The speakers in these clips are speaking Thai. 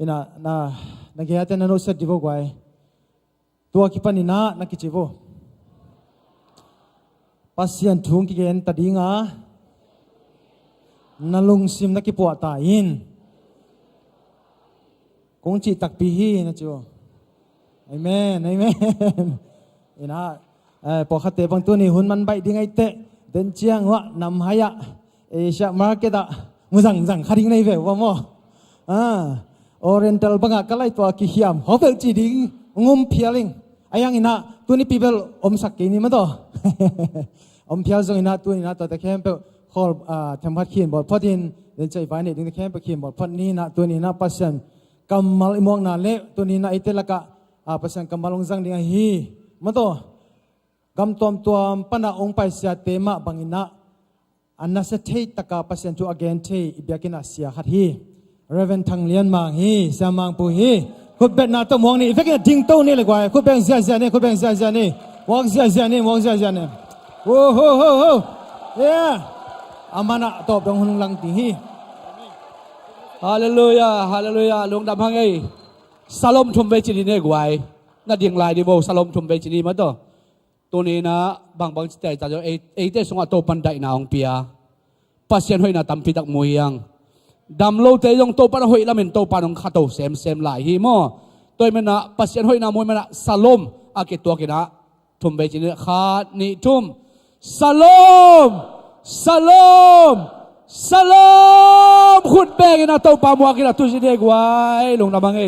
ina na nagyate na no set divo guai tua kipanina nakichivo pasian thung ki gen tadinga nalung sim nakipuwa tain kung chi takpi hi na chu amen amen ina po khate bang tu ni hun man bai dingai te den chiang wa nam haya Asia market a muzang kharing nei ve wa mo oriental banga kalai to ki hiam hobel chi ding ngum phialing ayang ina tu ni people om sak ki ni ma to om phial zong ina tu ina to ta kem pe khol thamphat khin bol photin den chai bai ni ding ta kem pe khin bol phot ni na tu ni na passion kamal imong na le tu ni na itelaka passion kamalong jang ding hi ma to gam tom tuam pana ong pai sia tema bangina anna se thei taka passion tu again thei ibiakina sia khat hi reven thang lian mang hi samang pu hi khut bet na to mong ni ifek ding to ni le kwai khut beng sia ni khut beng sia ni wang sia ni wang sia ni ho yeah amana top dong hunung lang ti hi hallelujah lung dam hang ei salom thum be chini ne gwai na ding lai di bo salom thum be chini ma toตัวนี้นะบางใจจะเอเตสงอาโตปันไดนาองเปียปัสยันหอยนาตัมพิดักมวยยังดำโลเตยงโตปันหอยละเมนโตปันองคาโตเซมหลายฮีโมตัวมันนะปัสยันหอยนามวยมันนะสลมอาเกตัวกินะทุ่มเบจินขาดนิทุ่มสลมขุดเบกินะโตปามวากินะตุจิเดกไว้ลงดำมังเอ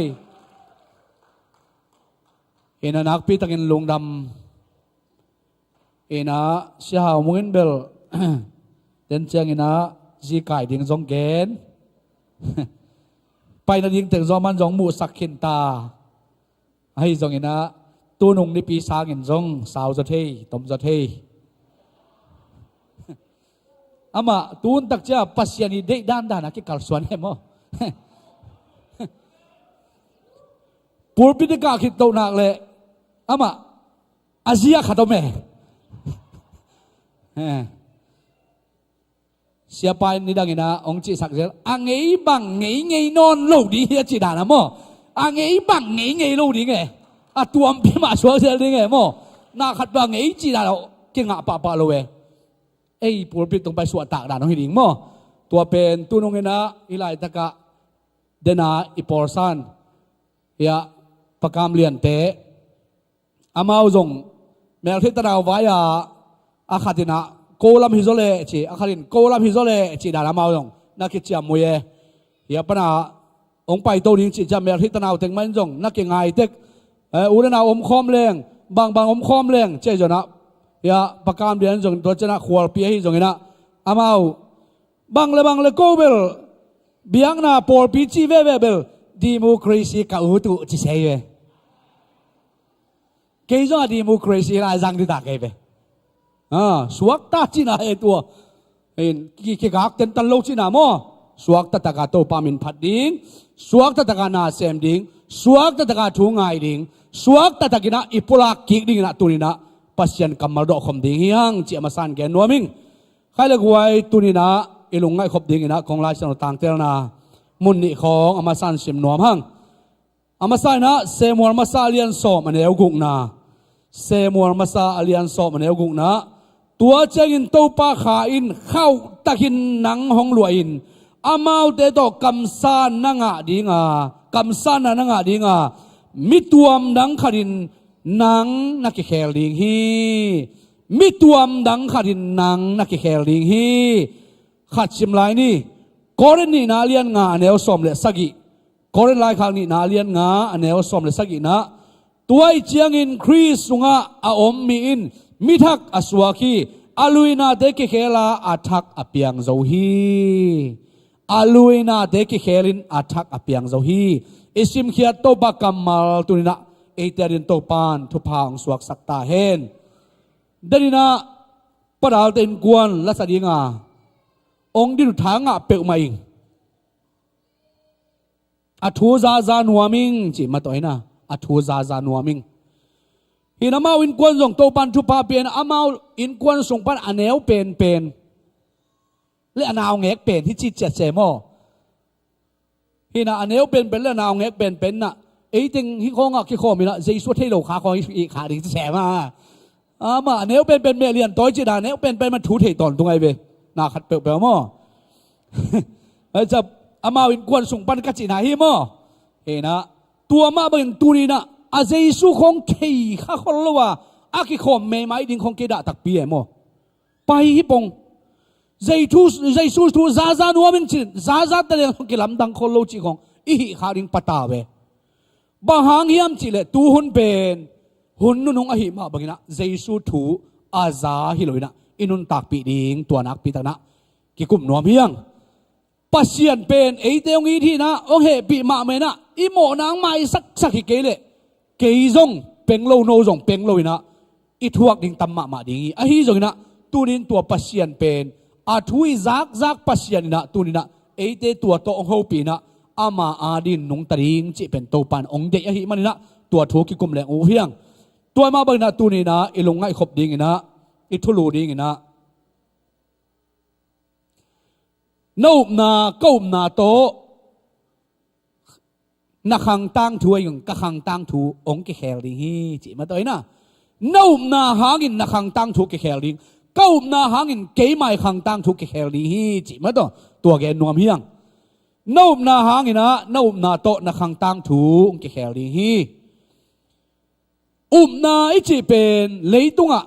เห็นนักปีตะกินลงดำina siya mungin bel den chiang ina ji kai ding jong gen pai na ding teng zoman jong mu sakhin ta ai jong ina tu nung ni pi sang in jong sao za thei tom za thei ama tun tak cha pasyani de dan dana ki kal suan he mo purpi de ka khit to nak le ama asia khatome siapa ni dang ina ong chi sak sel angei bang ngei non lo di hi chi da na mo angei bang ngei lo di nge a tuam pi ma so sel di nge mo na khat ba ngei chi da lo ki nga pa lo we ei pur pi tong pai suat tak da no hi ding mo tua pen tu nong ina ilai taka dena iporsan ya pakam lian te amao jong mel thit ta wa ya akhatina kolam hizole chi akharin kolam hizole chi dara maung nakitcha muye ya pana ong pai to ning chi jamel hitanaw teng man jong nakingai tek urena om khom leng bang om khom leng che jona ya pakam dian jong to chana khwal pi hi jong ina amau bang le kobel biang na por pi chi ve bel democracy ka utu chi sei ke jong democracy la jang di ta ke ve suak ta china e tua in ki gak ten tan lo china mo suak ta taka to pamin phat ding suak ta taka na sem ding suak ta taka thu ngai ding suak ta takina ipulak ki ding na tunina pasyan kamal do khom ding hiang chi amasan gen noming khaile guai tunina ilung ngai khop ding ina kong lai san tang tel na mun ni khong amasan sim nom hang amasai na semor masalian so maneu gung na semor masa alian so maneu gung naตัวเจงินโตปาขาอินเข้าตะกินหนังห้องลวยอินอามาเตโตกำซานนังะดีงากำซานนังะดีงามิตัวมดังขดินหนังนักเขลดิงฮีมิตัวมดังขดินหนังนักเขลดิงฮีขัดชิมลายนี่กอรินนี่นาเลียนงาเนวสมเลสกิกอรินลายข้างนี่นาเลียนงาเนวสมเลสกินะตัวเจียงินคริสงะอาอมมีอินมิทักอสวาคีอาลุยนาเดกิเคลาอาทักอเปียงโซฮีอาลุยนาเดกิเคลินอาทักอเปียงโซฮีอิสิมเขียโตบากัมมัลตุนินะเอเตรินโตปานทุพางสวกสักตาเฮนเดนินะปะดาลเต็นกวนลัสดีงาองดิรุทางะเปอุมาอิงอทูซาซานัวมิงจิมาตัวเองนะอทูซาซานัวมิงฮินามาอินกวนส่งโตปันทุพาเปียนอามาอินกวนส่งปันอเนวเป็นและอนาวเงกเป็นที่จิตเจเจโม ฮีน่ะอันเนี้ยเป็นแล้วนาวเงี้ยเป็นน่ะไอ้ติงฮิโคงอ่ะฮิโคมีละเจสุให้เราขาคอยอีขาดิแฉมามาอันเนี้ยเป็นเมียเรียนต้อยจีดาเนี้ยเป็นมันถูเทตอนตรงไงเว้ยน่าขัดเปล่ามั้งจะอามาวินกวนส่งปันกัจจินาฮิมั้งเห็นนะตัวมาเป็นตัวนี้นะอาเจสุของเขี้ข้าคนละว่าอาคิโคไม่ไม่ดิ้งของเกดาตักปีเอ็มไปฮิปงใจทูทูซานัวมินจินซาแต่เรื่องกิลำดังคนโลจิของอีขาดิงปะตาเวบางหางยามจิเลตูหุนเป็นหุนนุ่งอหิมาบางนะใจสูทูอาซาฮิโลยนะอินุนตักปีดิงตัวนักปีตนะกิกุมนัวเพียงปัสเซียนเป็นไอเดียงอีที่นะโอเคปีมาเมนะอีโมนางไม่สักฮิเกเลเกยจงเป็นโลโนจงเป็นโลยนะอีทวกดิงตัมมาดิงอีอะฮิจงนะตูนินตัวปัสเซียนเป็นอาทุยซักปัสยานินะตุนินะเอเตตัวโตองเฮาปีนะอามาอาดินนงตริงจิเป็นโตปันองเดยหิมันนะตัวทุกิกุมแหลงอูเพียงตัวมาบังนะตุนินะอิลงไงขบดิงนะอิทุลูดิงนะนูบนาเก้านาโตนักขังตั้งถวยงกะขังตั้งถูองเกเขลดิงฮีจิมาตัวนะนูบนาหากินนักขังตั้งถูเกเขลดิงก้าวนาหางินเกยไม่ขังตั้งทุกเขลีฮีจิมาตัวแกนวมเฮียงนูบนาหางินนะนูบนาโตนักขังตั้งทุกเขลีฮีนาอิจิเป็นเลยตุงะ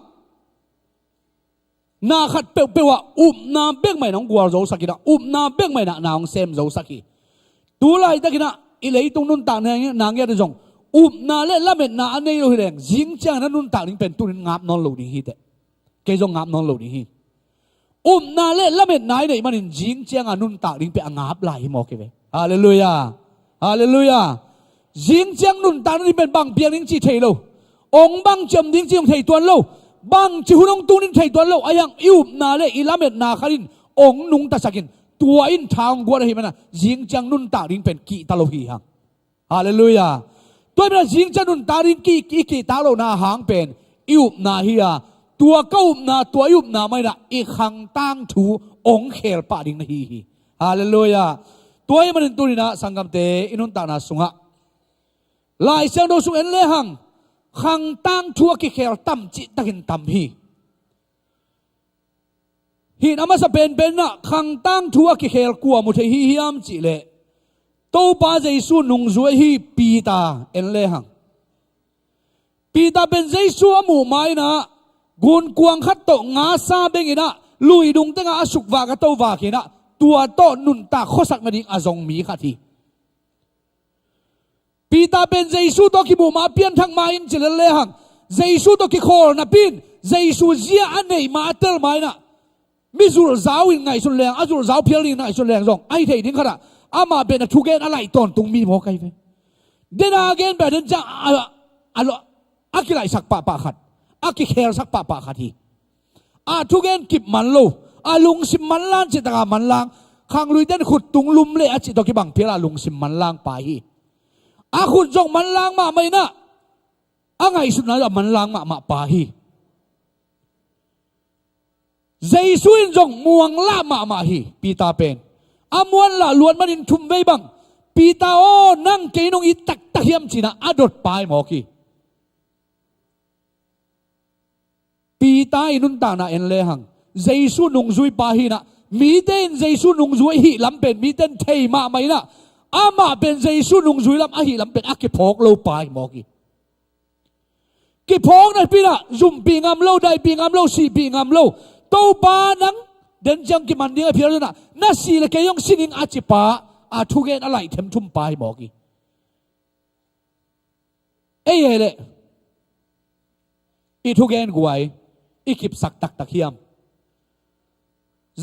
นาขัดเปว่านาเบ่งไม่น้องกัวโจสักินะนาเบ่งไม่นะนางเซมโจสักิตัวไรตะกินะอีเลยตุงนุนต่างเนี่ยนางเงี้ยจะจงนาเล่ละเม็ดนาอันนี้เราเห็นยิงจังนั้นนุนต่างนี่เป็นตุนงับนอนหลุดนี่ฮีเตเกยจงงับน้องหลุดนี่นาเล่ละเม็ดไหนเนี่ยมันจิงเจียงอนุนตากดิ้งไปงับไหลหมอกเว้ยฮาเลลูยาฮาเลลูยาจิงเจียงนุนตากนี่เป็นบางเปียงดิ้งจีเทโลองบางจำดิ้งจีงเทตัวโลบางจิหุ่นองตูดิ้งเทตัวโลอายังนาเล่อีละเม็ดนาคารินองนุงตาสักินตัวอินทางกัวอะไรมันนะจิงเจียงนุนตากดิ้งเป็นกีตาโลฮีฮังฮาเลลูยาตัวเป็นจิงเจียงนุนตากดิ้งกีตาโลนาหางเป็นนาฮียตัวเก้านาตัวยุบนาไม่ละอีขังตั้งถูองเขลปาดิงนะฮีฮาเลลูยาตัวมันเป็นตัวนี้นะสังกัมเตอินุนตานาสุงะลายเสียงโดสุเอ็นเลหังขังตั้งทัวกิเขลตั้มจิตะกินตั้มฮีนามาสเป็นนะขังตั้งทัวกิเขลกัวมุทฮีฮิอัมจิเลตัวป้าเจสุนุงจวยฮีปีตาเอ็นเลหังปีตาเป็นเจสุอามูไม่นะกุนกวางขัดโตงาซาเบงินะลุยดุงเตงอาสุกวากะโตวากินะตัวโตนุนตาข้อสักมาดิอาจงมีขัดทีปีตาเป็นเจสุโตกิบูมาเปียนทั้งมาอินจิเลเลหังเจสุโตกิโคลนะปินเจสุเจียอันไหนมาเตลไม่นะมิจุลสาวอินไงสุดแรงอาจุลสาวเพียรินไงสุดแรงจงไอเทดิ้งขนาดอามาเป็นทุกเกนอะไรตอนตุงมีหมอไกเวเดนาเกนแบบเดนจะอากิไลสักปะขัดอากิเคลสักปะขัดทีทุกเกนกิบมันโลลุงสิมันล้านจิตกามันล้างขังลุยเดนขุดตุงลุมเละจิตตกิบังเพียรลุงสิมันล้างไปขุดจงมันล้างมาไม่นะไงสุดนั้นมันล้างมาไปใจสุนจงม่วงละมาฮีปีตาเป็นมวนละล้วนมันอินทุ่มไว้บังปีตานั่งเกยนงอีตักตะเฮียมจีนะดดไปหมอกีปีตาอินุนตานะเอ็นเลหังใจสุนงจุยปาฮีนะมีเต้นใจสุนงจุยฮีลำเป็นมีเต้นเทมาไม่นะมาเป็นใจสุนงจุยลำฮีลำเป็นกิพอกโลไปหมอกีกิพอกนะปีนะจุ่มปีงามโลได้ปีงามโลสีปีงามโลโตปานังเดินจังกิมันเดียเพียรนะน่าสีเลยแกยงสินิงอาจิปาทุเกนอะไรเทมทุ่มไปบอกอีเลยอีทุเกนกวยอีกิบสักตักตะเคียม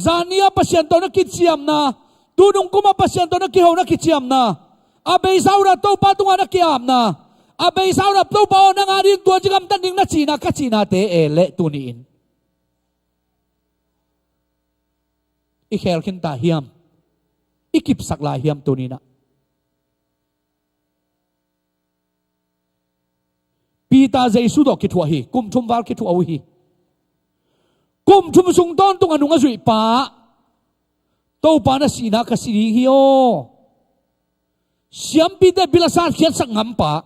จานียปัสยันตัวนักกิจยมนะตูนุงกุมาปัสยันตัวนักกิฮาวนักกิจยมนะเบย์สาวระโตปาตุงานักกิยามนะเบย์สาวระโตปาโอนังอารินตัวจิกามตันดิงนักจีนักกัจจีนาเตเลยตุนีนอีเคลขินตาเฮียมอีกิบสักลายเฮียมตัวนี้นะปีตาใจสุดอกคิดหัวฮีกุมทุมวาลคิดหัวฮีกุมทุมสุงต้นตุงอนุงอสุยป้าโตปานะสีนักสีฮิโอ siam pi te bilasat khiat sak ngam pa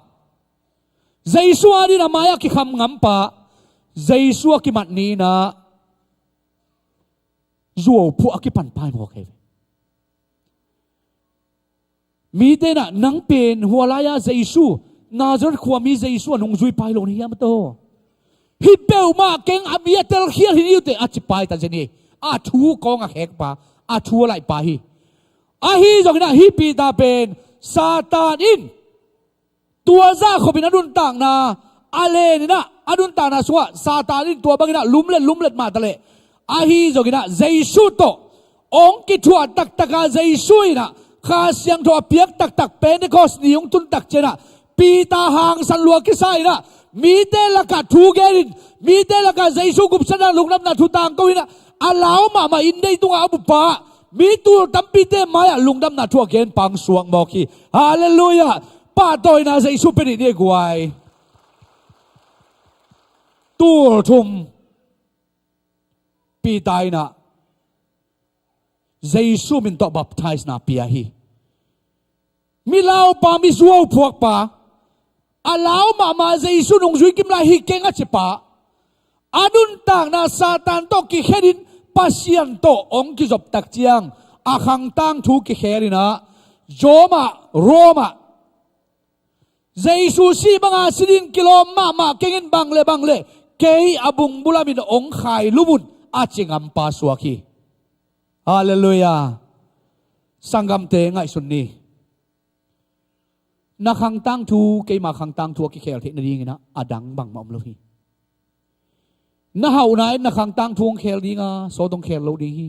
Jaisu ari na maya ki kham ngam pa Jaisu ki mat ni na zuo pu akipan pai mo ke mi te na nang pen hualaya Jaisu Nazareth khwa mi Jaisu nong zui pai lo ni yam to hi peu ma keng abiatel khial hi ute achi pai ta jeni a thu kong a hek pa a thu lai pa hi a hi jong na hi pi ta pen Satan in tua za khobin adun tang na ale ni na adun tang na suwa Satan in tua bangina lumlet ma tale a hi jong na Jaisu to ong ki thua tak taka Jaisu ina kha siang thua piak tak Pentecost ni yung tun tak chena pi ta hang san lua ki sai na mi te laka thu gerin mi te laka Jaisu gup sana lungnam na thu tang ko ina alaw ma in dei tunga abu pa mi tu tampi te maya lungdam na thu again pang suang mo ki hallelujah pa toy na Jaisu pe ni guai tur thum pi tai na Jaisu min to baptize na pia hi milaw pa mi suaw phuak pa alaw ma Jaisu nong zui kim la hi kenga chipa adun tang na Satan to ki kherin pasian to ong ki job tak chiang akhang tang thu ki kherina Joma Roma Jaisu si banga siling kilom ma kengin bangle kei abung bulamin ong khai lumun achingam pa suaki hallelujah sangam te ngai sunni na khang tang thu kei ma khang tang thu ki khel the na ding na adang bang ma om lo hi na hau nai na khang tang thuang khel dinga so dong khel lo ding hi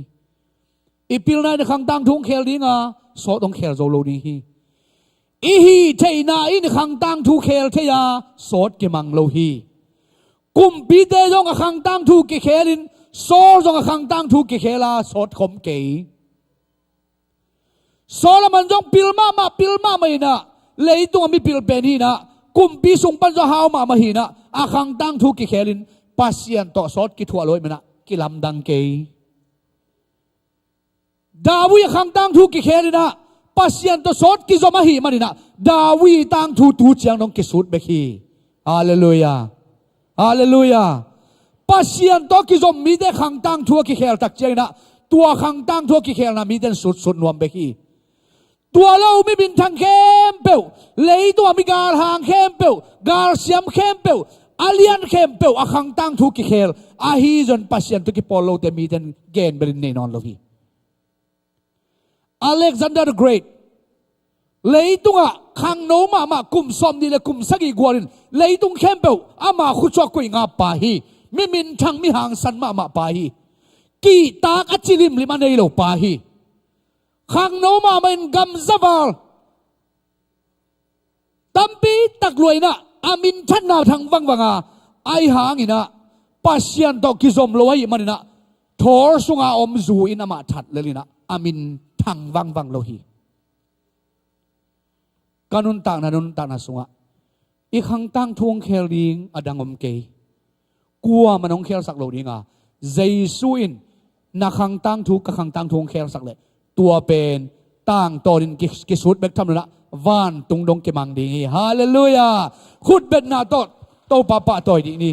ipil nai na khang tang thuang khel dinga so dong khel zo lo ding hi i hi thei na in khang tang thu khel theya sot ki mang lo hi kum pi te jong khang tang thu ki khelin so jong khang tang thu ki khela sot khom ke Solomon jong pilma mai na leitung ami pil pen hi na kum pi sung pan zo hau ma hi na akhang tang thu ki khelin pasian to sot ki thua loi mena ki lam dang ke Dawi khang tang thu ki khelina pasian to sot ki zo ma hi manina Dawi tang thu tu chiang nong ki sut be hi hallelujah hallelujah pasian to ki zo mi de khang tang thu ki khel tak chiang na tua khang tang thu ki khel na mi den sut nuam be hi tua lo mi bin thang khem peu lei tua mi gar hang khem peu gar siam khem peu alian khem peu akhang tang thu ki khel a hi zon pasien to ki polo te mi den gen berin nei non lo hi Alexander the Great leitunga khang no ma kum som ni le kum sagi gwarin leitung khem peu ama khu chok ko nga pa hi mi min thang mi hang san ma pa hi ki tak achilim lima nei lo pa hi khang no ma men gam zawal tampi tak luina amin than na thang wanga ai hangina pasian to kizom loi manina thor sunga om zu in ama that lelina amin thang wang lo hi kanun ta na sunga i khang tang thuang khel ding adangom ke kuwa manong khel sak lo dinga Jaisu in na khang tang thu ka khang tang thuang khel sak le tua pen tang torin ki sut bek tham la van tung dong ke mang ding hi hallelujah khut bet na to papa toy di ni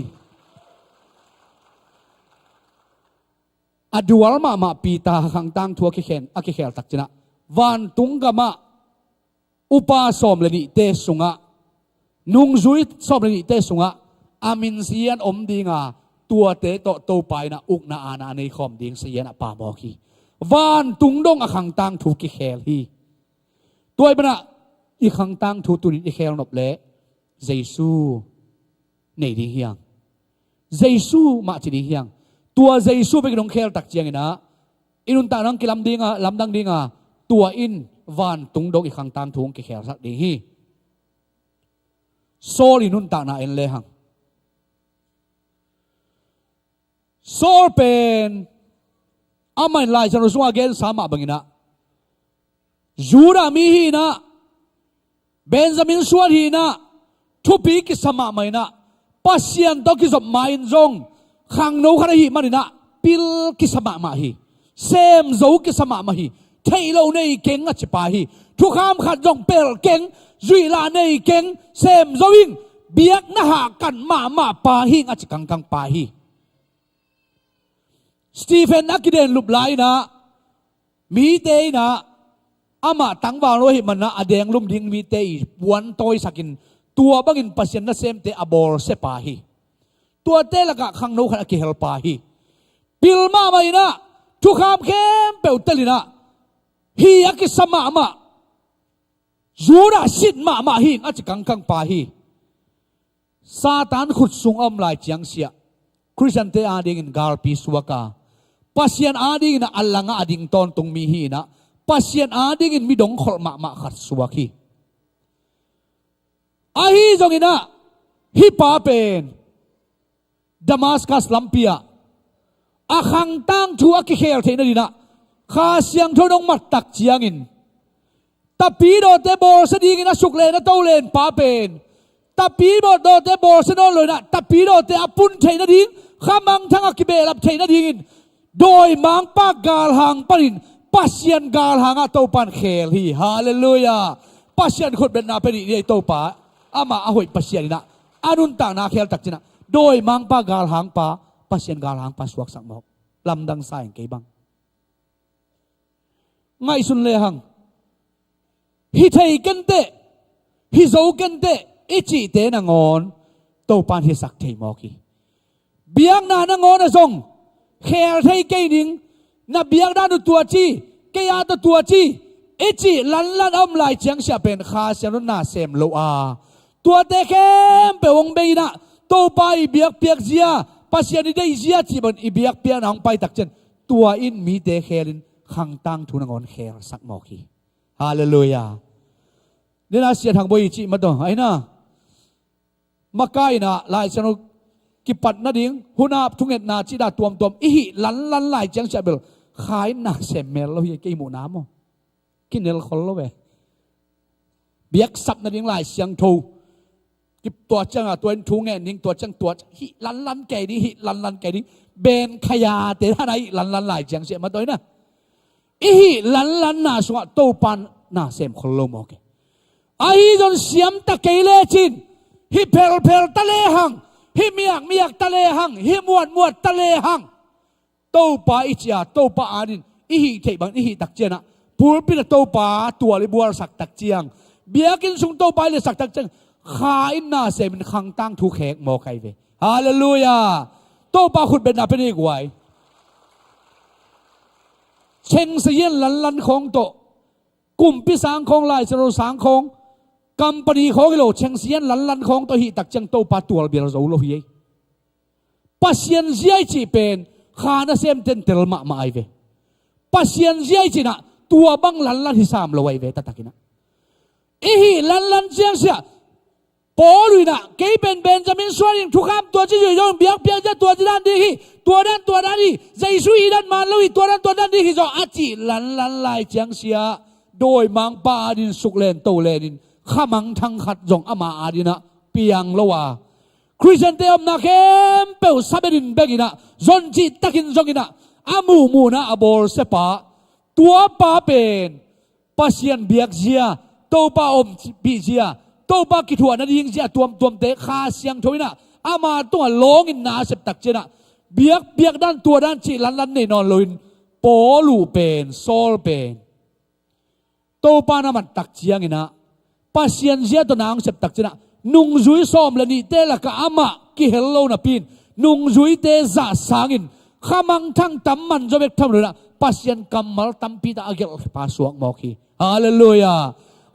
adual ma pita khang tang thua ki khen a ki khel tak china van tung ga ma upa som le ni te sunga nung zui som le ni te sunga amin sian om dinga tua te to pai na uk na ana nei khom ding sian a pa mo ki van tung dong a khang tang thu ki khel hi toy bana i khang tang thu tu ni i khel nop le Jaisu nei ding hiang Jaisu ma chi ding hiang tua Jaisu be dong khel tak chiang ina inun ta nang kilam dinga lamdang dinga tua in van tung dong i khang tang thung ki khel sak ding hi sorry nun ta na en le hang sor pen amai lai chan rusunga gen sama bangina Jura mi hi na Benjamin suan hi na thupi ki sama mai na pasian to ki zop main zong khang no khara hi manina pil ki sama ma hi sem zo ki sama ma hi เทโลในเก่งอะจะไปทุกคำขัดจงเปลเก่งจุยลาในเก่งเซมโซวิงเบียกนะหากันมาปาหิงอะจะกังปาหิสตีเฟนนักกิเดนลุบไลนะมีเตยนะอามาตั้งวางโลหิมันนะอเดงลุมดิ้งมีเตยวันโตยสักินตัวบังอินปัสยันนะเซมเตอบอลเซปาหิตัวเตละกะขังโนขันกิเฮลปาหิปิลมาไม่นะทุกคำเข้มเปลตลินะฮีอักิสมาจูราสิดมาหิงอาจจะกังปาหิซาตานขุดสุงอมลายจียงเสียคริสเตียนเตอาดิงกาลปิสวกาปัสยันอาดิงนะอัลลังอาดิงตอนตรงมีฮีนะปัสยันอาดิงมีดงขลมาขัดสวกีอาฮีจงอินะฮิปาเป็นดามัสกัสลัมเปียอาขังตั้งทัวกิเคลเทนดีนะข้าเสียงทนงมัดตักเจียงินตาปีโดเตโบสดีกินะสุกเลนะโตเลนปาเป็นตาปีโดเตโบสนอเลยนะตาปีโดเตอปุนเทนดิ้งข้ามังทั้งอกิเบลับเทนดิ้งโดยมังปากกาลหังปรินปัสยันกาลหังอาโตปันเคลฮีฮาเลลูยาปัสยันขุดเป็นนาเป็นนี่โตปาอามาอาหวยปัสยันนะอานุนต่างนาเคลตักจินะโดยมังปากกาลหังปาปัสยันกาลหังปาสวกสังมอกลำดังสายเกบังไงสุนเลหังฮิไทยกันเตฮิโซกันเตอิจิเตนงอนโตปันฮิสักเทมอกีเบียงนานงอนนะทรงเขลไทยเกนิงนับเบียงด้านตัวจีเกียร์ตัวจีอิจิลันอมลายเชียงเสียเป็นข้าเสียนนาเซมโลอาตัวเตเข้มเปวงเบยนะโตไปเบียกเปียกเสียปัสยานิได้เสียที่บนอีเบียกเปียนองไปตักเจนตัวอินมีเตเคลินขังตังทุนงอนเขลสักมอกีฮาเลลูยานี่น่าเสียทางบอยจีมาดองไอ้น่ะมาใกล้น่ะลายสนุกกิปัดนาดิ้งหุนาทุงเงินนาจีดาตัวมอีหิลันลายจังเสียเบลขายนาเซมเมลเราเฮียกี่หมูน้ำมั้งกินเนลคนละเว้ยเบียกสับนาดิ้งลายเสียงทูกิบตัวจังอ่ะตัวทุงเงินดิ้งตัวจังตัวหิลันแก่ดิ้งหิลันแก่ดิ้งเบนขยาเตะท่าไหนลันลายจังเสียมาตัวนี้นะอีหิลันนาสวะโตปันนาเซมคนละโมกไอ้จนเสียมตะเกเลจินฮิเพลตะเลหังฮิเมียกตะเลหังฮิมวดตะเลหังโตปาอิจยาโตปาอานินอิหิเทบังอิหิตักเจียนะพูดเป็นโตปาตัวลิบัวสักตักเจียงเบียกินสุงโตปาเลยสักตักเจียงขาอินนาเซมินขังตั้งทุกแขกมอไกเวฮาเลลูยาโตปาขุดเป็นนาเป็นอีกไว้เชงเสียนลันของโตกลุ่มพิสังของลายสโรสังของกัมปนีของกิโลเชงเสียนลันของตัวหิตักจังโตปาตัวเบียร์เราโลฮีปัสยันเสียจีเป็นขานาเซมเต็นเตลมาไอเวปัสยันเสียจีนะตัวบังลันฮิสามโลไอเวตตะกินะอีหิลันเสียงเสียปอลุยนะเกย์เป็นเบนจามินสวาริงทุกคำตัวที่อยู่ยงเบียกจะตัวที่ด้านดีฮีตัวด้านดีใจสุยด้านมาลุยตัวด้านดีฮีจะอาจิลันลายเสียงเสียโดยมังปาดินสุกเลนโตเลนินข้ามังทั้งขัดจงอามาอาดินะเปียงละว่าคริสเตียนเตอมนาเข้มเปวซับเดินเบกินะจนจิตตะกินจงกินะอามูนะอบอลเสปาตัวป้าเป็นปัสยันเบียกเสียโตป้าอมบีเสียโตป้ากิทัวนั่นยิงเสียตัวเตะขาเสียงทวินะอามาตัวโลงินนาเสพตักเจนะเบียกด้านตัวด้านจิลันในนอนลุยโปลูเป็นโซลเป็นโตป้านามันตักเจียงินะปัสยันเสียตัวนางเสพตักเจนะนุงจุยซ้อมละนี่เตละกะอามากิเฮลโลนะปีนนุงจุยเตจ่าสางินข้ามังทั้งตำมันจะเบกทำเลยนะปัสยันกำมัลตำปีตาเกลปาสวกมอกีฮาเลลูยา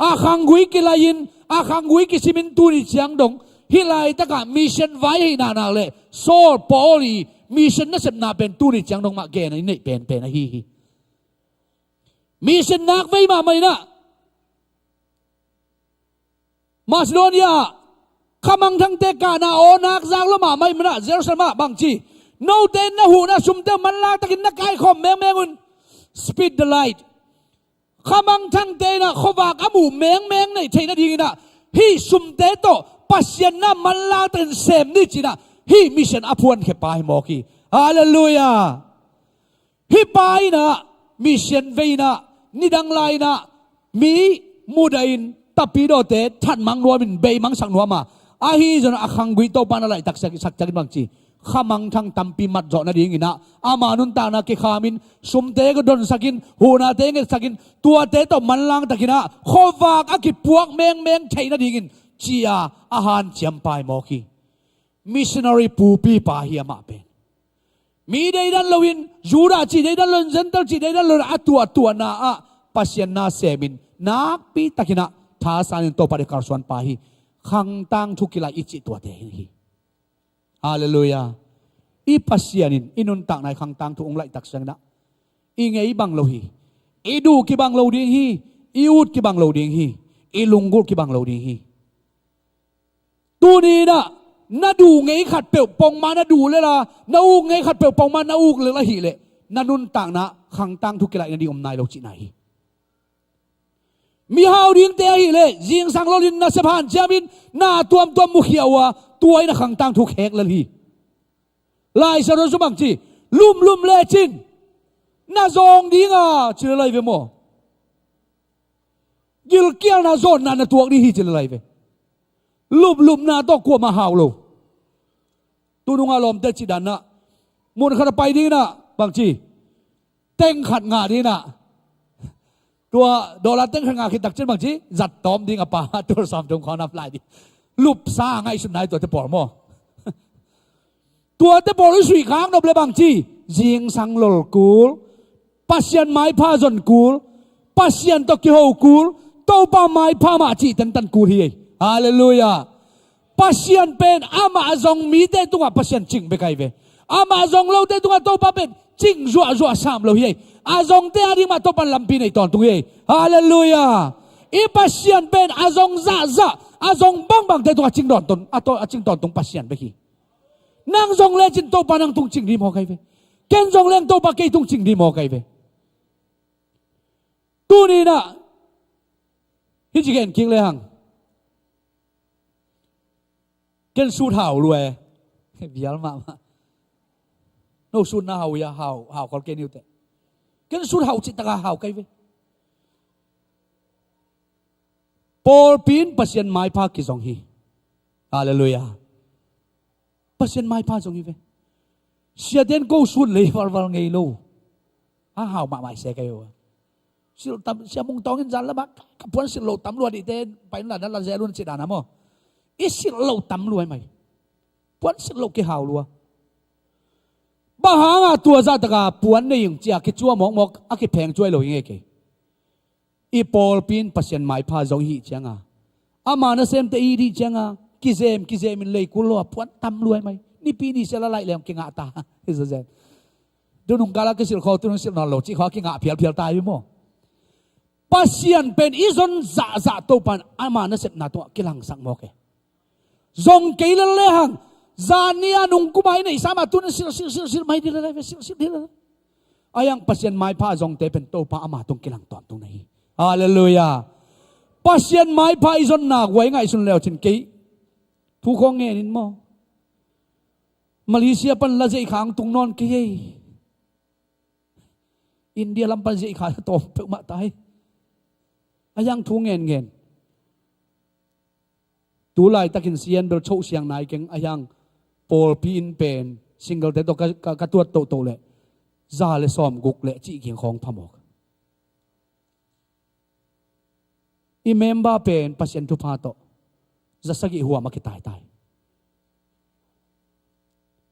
อาขังกุยกิลายินอาขังกุยกิสิมินตูนิเชียงดงฮิไลตะกะมิชชันไว้ให้นาเลยโซลปอลีมิชชันนั่นเสพนาเป็นตูนิเชียงดงมาเกนนี่เป็นนะฮีมิชชันนักไม่มาไม่นะมาซิโดเนียข้ามังทั้งเตกานาโอนักจางละมาไม่มาเจรุซาเล็มบางจีโนเตนนะหูนะสุมเตมันลาตะกินนักไก่คอมแมงอุนสปีดเดลท์ข้ามังทั้งเตนะขวากอามูแมงในเทนดีนะฮีสุมเตโตปัสยานะมันลาตันเซมนี่จีนะฮีมิชันอภวนเขปายมอกีฮาเลลูยาฮีปายนะมิชันเวนะ นี่ดังไลนะมีมูดอินตับปีโดเตทัดมังนัวมินเบยมังสังนัวมาอาฮีจนอาคังกุยโตปานอะไรตักสักจักบางจีขามังทั้งตัมปีมัดจอนาดีงินะอามานุนตานาเกขามินสุมเตก็ดนสักินหูนาเตงสักินตัวเตโตมันลังตะกินะขวากอากิปวกเมงใช่นาดีงินจียอาหารเจียมปายมอกีมิชชันนารีปูปีปาเฮียมาเป็นมีได้ดันลวินยูราจีได้ดันลนเซนเตอร์จีได้ดันลนอัตัวนาอะปัสยานาเซมินนักปีตะกินะท้าสานินโตปาเดคาร์สวนปาฮีขังตังทุกิลาอิจิตัวเตฮีฮาเลลูยาอีปัสยานินอินุนตักในขังตังทุองไลตักสังนะอีไงบังโลฮีอีดูกิบังโลดิงฮีอีอุดกิบังโลดิงฮีอีลุงกุกิบังโลดิงฮีตัวนี้นะน่าดูไงขัดเปลวปองมาน่าดูเลยล่ะน่าอูไงขัดเปลวปองมาน่าอูเลยละหีเลยน่านุนต่างนะขังตั้งทุกกิเลสนดีอมนายเราจีไหนมีฮาวดิ้งเตะหีเลยยิงสังโลลินน่าเสพานเจามินน่าตัวมุขเขียวตัวไอ้น่าขังตั้งทุกแหกเลยฮีลายสารสมบังจีลุ่มเล่จินน่าซองดิ้งจีอะไรเวโมยิลเกียร์น่าโซนน่าตัวนี้ฮีจีอะไรเวลุมนาต้องกลัวมาหาวโลตัวนุ่งอารมณ์เตจิดันนะมุนขัดไปดีนะบางทีเต้งขัดงาดีนะตัวโดราเต้งขัดงาคิดตักเช่นบางทีจัดตอมดีกับป่าตัวสามตรงขอนับลายดีลุบซ่าไงสุดไหนตัวเตปอร์มอตัวเตปอร์สุยค้างนบเลยบางทียิงสังโลกูลปัสยันไม้ผ้าจนกูลปัสยันตะกี้หูกูลโตป้าไม้ผ้ามาจีตันกูเฮียฮาเลลูยาpasien pen ama azong mi te tunga pasien ching be kai ve ama azong lo te tunga to pa pen ching zua sam lo hi azong te ari ma to pan lampi nei ton tu hi hallelujah i pasien pen azong za azong bang te tunga ching don ton ato ching ton tung pasien be ki nang zong le chin to pa nang tung ching di mo kai ve ken zong leng to pa ke tung ching di mo kai ve tu ni na hi chi gen king le hangเสู้เห่ารวยเบียร์มาโน้สู้หน้าเห่าอย่าเห่าคนเกนิวแต่เกันสู้เห่าจิตตะกาเห่าไกลเว้ปอลปีนปัสยันไม้พากิจงฮีฮาเลลูยาปัสยันไม้พาจงฮีเว้เสียเด่นกูสู้เลยวันไงลูเห่ามาไม่เสียกันอยู่สิลตั้มเสียมุงตองเงินจันละบักกับพวนสิลโลตั้มรวยดีเด่นไปนั่นนั่นเราเจรุนสิดานะมั้งอีสิเราตำรวยไหมปวนสิเราเกี่ยวรัวบ้าหางตัวซาตะกาปวนในอย่างเจ้าคิดชัวมองอาคิดแพงช่วยเราอย่างเงี้ยอีปอลปีนปัสยันไม้พาจงฮีจังอามานะเซมเตอีดีจังกิเซมมินเลยกุลว่าปวนตำรวยไหมนี่ปีนี้เสียละลายแล้วกิงอาตาเฮ้ยเซนดูนุ่งกาลก็สิเขาตัวนึงสินอนหลอกจีเขากิงอาเพียลตายไปมั้งปัสยันเป็นอีซอนจ่าตัวปันอามานะเซมนาตัวกิลังสังโมกซงเกลเลหังจานนี้นุ่งกุมายในสามาตุนสิลไม่ดีเลยสิลดีเลยอายังปัสยันไม้ผ้าซงเตเป็นโตผ้าอามาตุงกิลังตอนตรงไหนฮาเลลูยาปัสยันไม้ผ้าอีซอนนักไว้ไงสุนแล้วชินเกยผู้คงเงินมั้งมาเลเซียปันละเจขังตุงนอนเกยอินเดียลำปันเจขังโตเปิดมาตายอายังทุงเงินตัวลายตะกินเสียนเบลโชเสียงนายเก่งอายังปอลปีนเป็นซิงเกิลแต่ตัวกระตัวโตเลยซาเลซอมกุกเลยจีเกียงของพมอกอีเมมบ้าเป็นปัสยันทุพาโตจะสักกี่หัวมาคิดตาย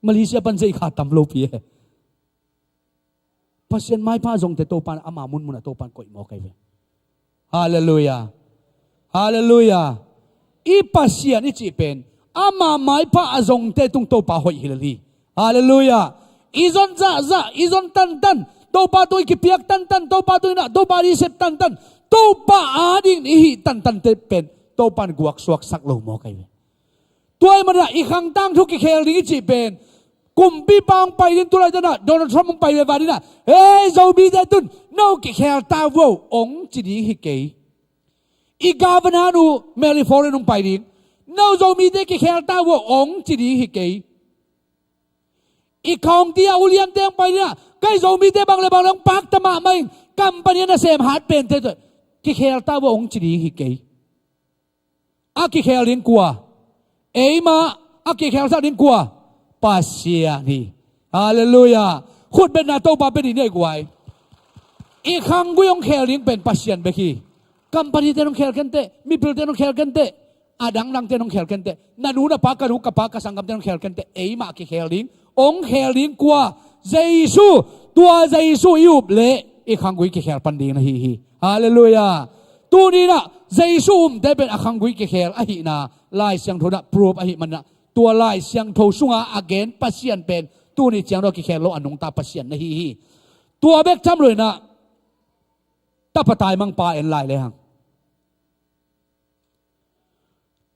มาเลเซียปันใจขาดตำโลปีปัสยันไม้ผ้าทรงแต่โตปันอามามุนโตปันก่อยมอกไกเวฮาเลลูยาฮาเลลูยาอีปัสยันนี่จีเป็นอามาไม้ผ้าทรงแต่ตุงโตปาหอยฮิลลีฮาเลลูยาอีซอนจ้าอีซอนตันโตปาตัวกิเปียกตันโตปาตัวน่ะโตปาดิเซตตันโตปาอาดิงนี่ตันเตเป็นโตปันกวกสวกสักโลมอกไกเวตัวมันอะอีขังตั้งทุกเคลนี่จีเป็นกลุ่มปีปางไปดินตัวอะไรจะน่ะโดนทรัมป์ไปเวบาดิน่ะเฮ้ยเราบีเดตุนนอกเคลตาวองจีดีฮิเกยอีกาวันนั้นนูเมลิฟอร์เรนไปดินนอกเรามีเด็กเคลตาวองจีดีฮิเกยอีกของที่อาอุเลียนเตียงไปเนี่ยใกล้เรามีเด็กบางเลยบางเรื่องปักตะมาไม่ กัมปนีน่ะเสมหาดเป็นเถอะกิเคลตาวงจีดีฮิเกย์อากิเคลลินกัวเอมาอากิเคลซาลินกัวปัสเซียนี่ฮาเลลูยาขุดเป็นนาโตบาเป็นนี่กวยอีกครั้งกูยองเคลลินเป็นปัสเซียนเบคีกัมปนีเตนองเคลกันเตมีพิลเตนองเคลกันเตอาดังดังเตนองเคลกันเตนานูน่ะปากกะรุกกับปากกะสังกัมเตนองเคลกันเตเอมากิเคลลินองเคลลินกัวเจซูตัวเจซูยุบเละอีกครั้งกูกิเคลปันดีนะฮีฮาเลลูยาตัวนี้นะเจซูมได้เป็นอีกครั้งกูกิเคลอหินาลายเสียงโทนะพรูฟอหิมันนะตัวลายเสียงโทสุงอาอเกนปัสเซียนเป็นตัวนี้เจียงเรากิเคลโลอันนงตาปัสเซียนนะฮีตัวเบกจำเลยนะตาปตายมังปาเอ็นลายเลยฮัง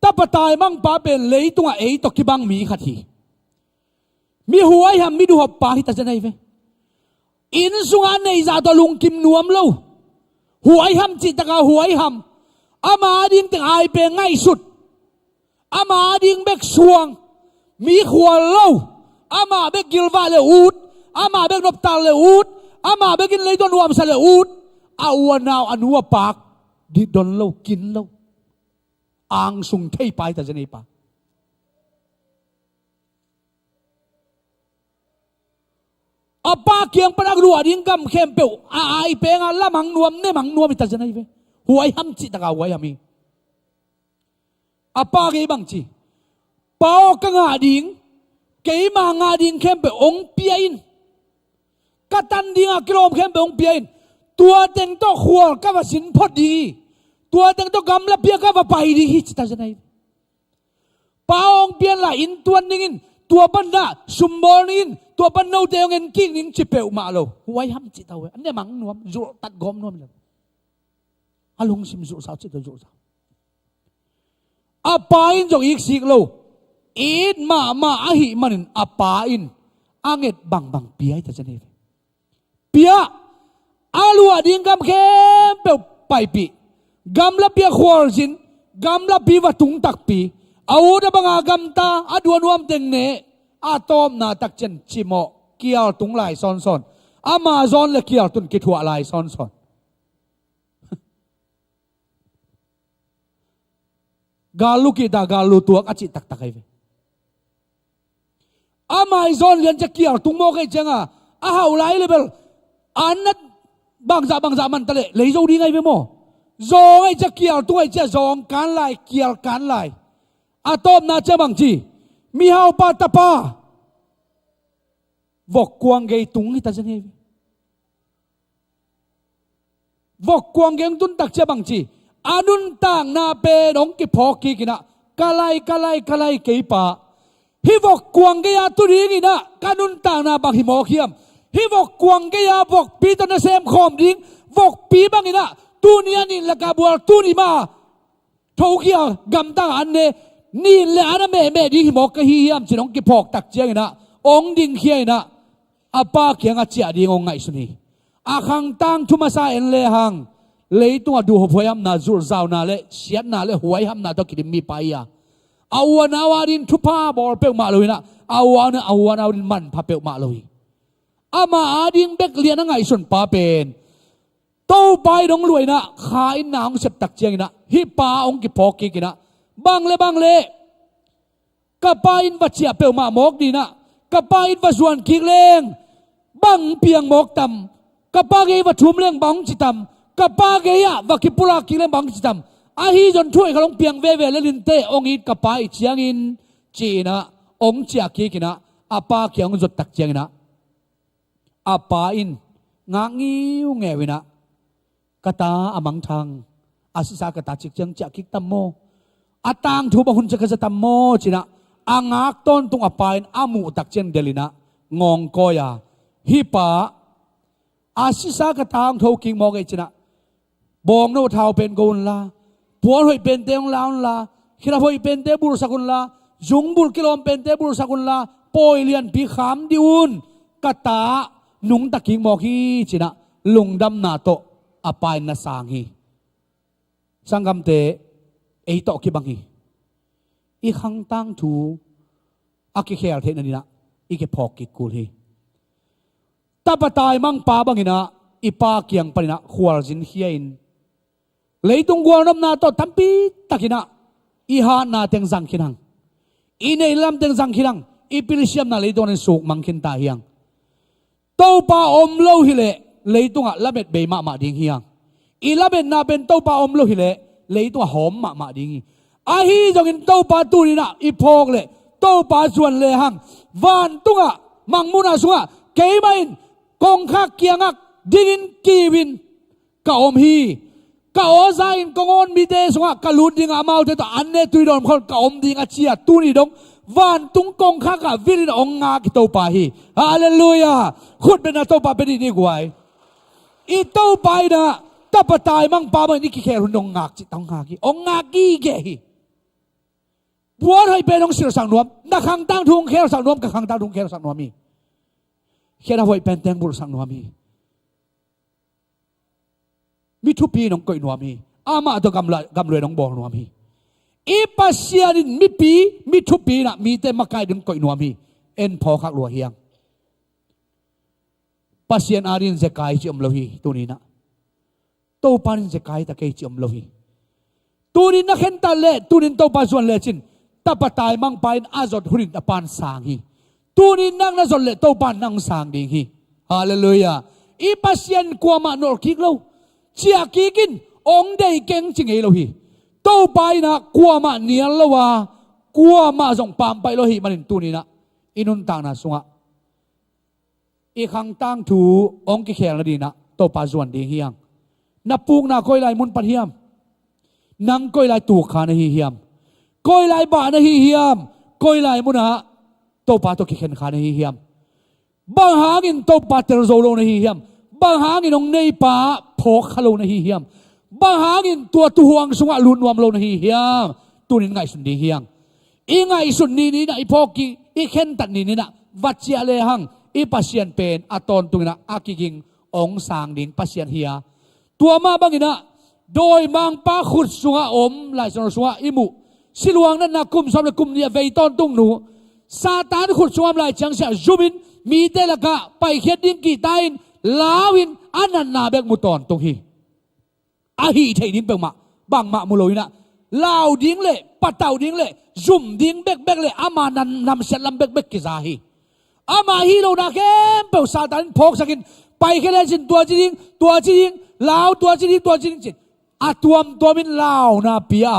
ตาปตายมังปาเป็นเลยตัวเอตกิบังมีขัดทีมีหัวหำมีดูหัวปาฮิตาจะไหนเวอินสุงานในจาตลุงกิมนวมเล่าหัวหำจิตตะกาหัวหำอามาดิ้งแต่ไอเป็นง่ายสุดอามาดิ้งเบกสวงมีขวเล่าอามาเบกกิลวาเลอูดอามาเบกนบตาเลอูดอามาเบกินเลยดอนวมซาเลอูดอาวานาวอนุวปากดิดอนเล่ากินเล่าอ่างสุงเทไปแต่จะไหนปะอาปาเกียงปนักรัวดิ้งกำเข้มเปียวไอเปงละมังนวมเนี่ยมังนวมอิตาจะไหนเวหัวหำจิตตะกาหัวหำมีอาปาเกยบังจีเปากังอาดิ้งเกยมางาดิ้งเข้มเปียวองเปียอินกัตันดิ้งกลมเข้มเปียวองเปียอินตัวเต็งโตขวลกับว่าสินพอดีตัวเต็งโตกำละเปียกับว่าไปดีฮิจิตาจะไหนเปาองเปียนละอินตัวนิ่งตัวบันดาสุมบอลนิ่งตัวบันโนเตียงเงินกิ้งนิ่งจิเปลมาโลหัวหำจิตเอาไว้อันนี้มังนวมจุตัดกอมนวมเลยอาลุงซิมจุสาวจิตจุสาวอาปาอินจงอีกสิกโลอินมาอาหิมันอาปาอินอังเอ็ดบังเปียแต่จะไหนเปียอาลัวดิ้งกำเข้มเปลไปปีกำละเปียขวลจินกำละปีวัตุงตักปีเอาดบังอากำตาอดวนวมเต็งเนอาตอมนาตักเจนชิโมเกียวตุงไหลซอนอามาซอนและเกียวตุนกิทัวไหลซอนกาลุกิดากาลุตัวอจิตักไอเวอามาซอนเลียนจะเกียวตุงโมกไอเจงอาหาไหลเลยเบลอันนั้นบางจ่ามันตะเละเลยโจดีไงเวโมซองไอจะเกียวตัวไอจะซองการไหลเกียวการไหลอาตอมนาเจบังจีมีเฮาปาตาปาวกกวางเกยตุงนี่ตาจะเนี่ยวกกวางเกยตุนตักเจบังจีอานุนต่างนาเปนองกิพอกีกินะกะไลเกยปาฮิวกกวางเกยตุรีกินะกานุนต่างนาบังฮิโมเขียมฮิวกกวางเกยวกปีตันเซมคอมดิ้งวกปีบังกินะตูเนียนินละกาบัวตูนี่มาทุกอย่างกำตั้งอันเนนี่แหละนะแม่ดีฮิโมกะฮิยามจิน้องกิพอกตักเจกินะองดิ้งเขียนะอาปาเกียงอาเจียดีงงไงสุนีอาคังตังทุมาซาเอ็นเลหังเลยตัวดูหัวยัมนาจูร์ซาวนาเลเสียนาเลหัวยัมนาต้องกินมีไปอ่ะอาวานาวาดินทุพาบอลเปลมาเลยนะอาวานาวดินมันพาเปลมาเลยอามาอาดิงเบกเลียนไงส่วนป้าเป็นโตไปดงรวยนะขายนางเสพตักเจียงนะฮิปาองกิพอกินะบังเลกะปาอินวัชเชียเปลมาหมกดีนะกะปาอินวัชวนคิกเลงบังเพียงหมกตำกะปาเกยวัชุมเลงบังจิตำกะปาเกยวักิปุระคิกเลงบังจิตำอาฮีจนช่วยเขาลงเพียงเวเลลินเตองอินกะปาอิเชียงอินจีนะองเจียคิกนะอาปาเกียงจุดตักเจียงนะอาปาอินงางิวเงวินะกะตาอมังทังอาศิสากะตาจิกเจียงจะคิกตัมโมอาตังทูบะหุนจะกะจะตัมโมจีนะอางากต้นตุงอปายนอามูตักเจนเดลินะงองกอยาฮิปาอาศิสากตางโทกิงมองไอจินะบองโนเท้าเป็นกุนลาผัวหอยเป็นเตงลาวลาคิดว่าหอยเป็นเตบุรุษกุนลาจุงบุรกิโลมเป็นเตบุรุษกุนลาปอยเลียนปีขามดิอุนกตาหนุงตักกิงมองฮีจินะลุงดำนาโตอปายนาสางฮีสังกัมเตไอโตกิบังฮีอีขังตั้งทูอากิเคลเทนันนี่นะอีกพอกิกูลฮีตาปตายมังปาบังหินะ ipa kiang panina khwal jin hiain leitung gwal nam na to tampi takina iha na teng jang khinang inei lam teng jang khinang ipilsiam na leitung nen suk mangkin ta hiang to pa om lo hi le leitunga labet be ma ding hiang ilaben na ben to pa om lo hi le leitunga hom ma ding a hi jong in to pa tu ni na iphok le to pa chuan le hang van tunga mangmuna sunga keimain kong khak kiangak dingin kiwin ka om hi ka ozain kongon mi te sunga kalut ding amau te to anne tuidon khol ka om ding a chia tu ni dong van tung kong khak ka virin ong nga ki to pa hi hallelujah khut ben na to pa be ni guai i to pa ina tapatai mang pa ma ni ki kher hun dong ngak chi tong nga ki ong nga ki ge hi buat hai pe nong sir sang nuam na khang tang thung kher sang nuam ka khang tang thung kher sang nuam mi kher hoi pen teng bur sang nuam mi mi thu pi nong koi nuam mi ama to gam loi nong bong nuam mi i pasianin mi thu pi na mi te makai dum koi nuam mi en pho khak lua hiang pasian arin je kai chi om lo hi tu ni na to panin je kai ta kai chi om lo hi tu ni na khen ta le tu nin to pa suan le chin ta patai mang pain azot hurin ta pan sang hi tu ni nang na zol le to pan nang sang ding hi hallelujah i pasian kwa ma nor kik lo chia kikin ong dei keng ching ei lo hi to pai na kwa ma nial lo wa kwa ma jong pam pai lo hi manin tu ni na inun ta na sunga i khang tang thu ong ki khel na di na to pa zuan ding hiang na pung na koi lai mun pan hiam nang koi lai tu kha na hi hiam koi lai ba na hi hiam koi lai mun ha to pa to ki khen kha na hi hiam bang hangin to pa ter zo lo na hi hiam bang hangin ong nei pa phok khalo na hi hiam bang hangin tua tu huang sunga lun nuam lo na hi hiam tunin ngai sun ding hiang i ngai sun ni na i phoki i khen tat ni na vachia le hang i pasien pen aton tungina akiging ong sang ding pasien hia tua ma bangina doi mang pa khut sunga om lai son sunga imu siluang na nakum som le kum nia vei ton tung nu satan khut sunga lai chang sia zumin mi te laka pai khet ding ki tain lawin anan na bek muton tung hi a hi thei din pe ma bang ma mu loina lao ding le patau ding le zum ding bek le ama nan nam set lam bek ki za hi ama hi lo na kem pe satan phok sakin pai khet chin tua chi ding lao tua chi ding chin atuam tuamin lao na pia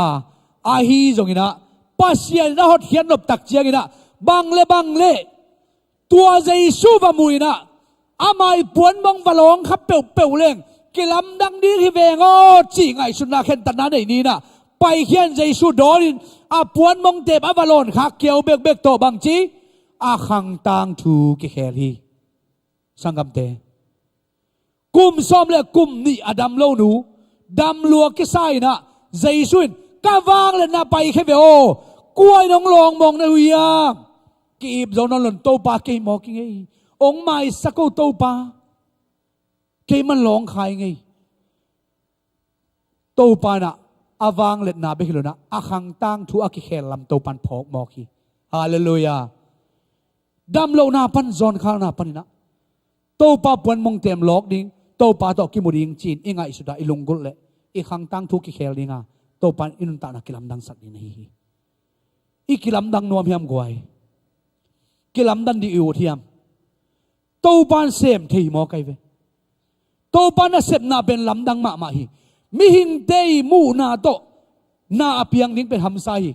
a hi zongina pasian na hot hian nop tak chiangina bang le tua jaisu va muina amai puan mong valong khap peu leng kilam dang di hi vengo chi ngai sunna khen tan na nei ni na pai hian jaisu dorin a puan mong te ba valon kha keu bek to bang chi a khang tang thu ki khel hi sangam te kum som le kum ni adam lo nu dam lua ki sai na jaisuin ka wang le na pai khe ve o kuai nong long mong na huia ki ip zo non lon to pa ke mo ki ngei ong mai sako to pa ke man long khai ngei to pa na awang let na be hilona akhang tang thu aki khel lam to pan phok mo ki hallelujah dam lo na pan zon kha na panina to pa puan mong tem lok ding to pa to ki muring chin inga isuda ilungul le i khang tang thu ki khel dinga to pan inun ta na kilam dang sak ni hi i kilam dang nuam hiam gwai kilam dan di u thiam to pan sem thei mo kai ve to pan na sep na ben lam dang ma hi mi hing tei mu na to na apiang ding pen ham sa hi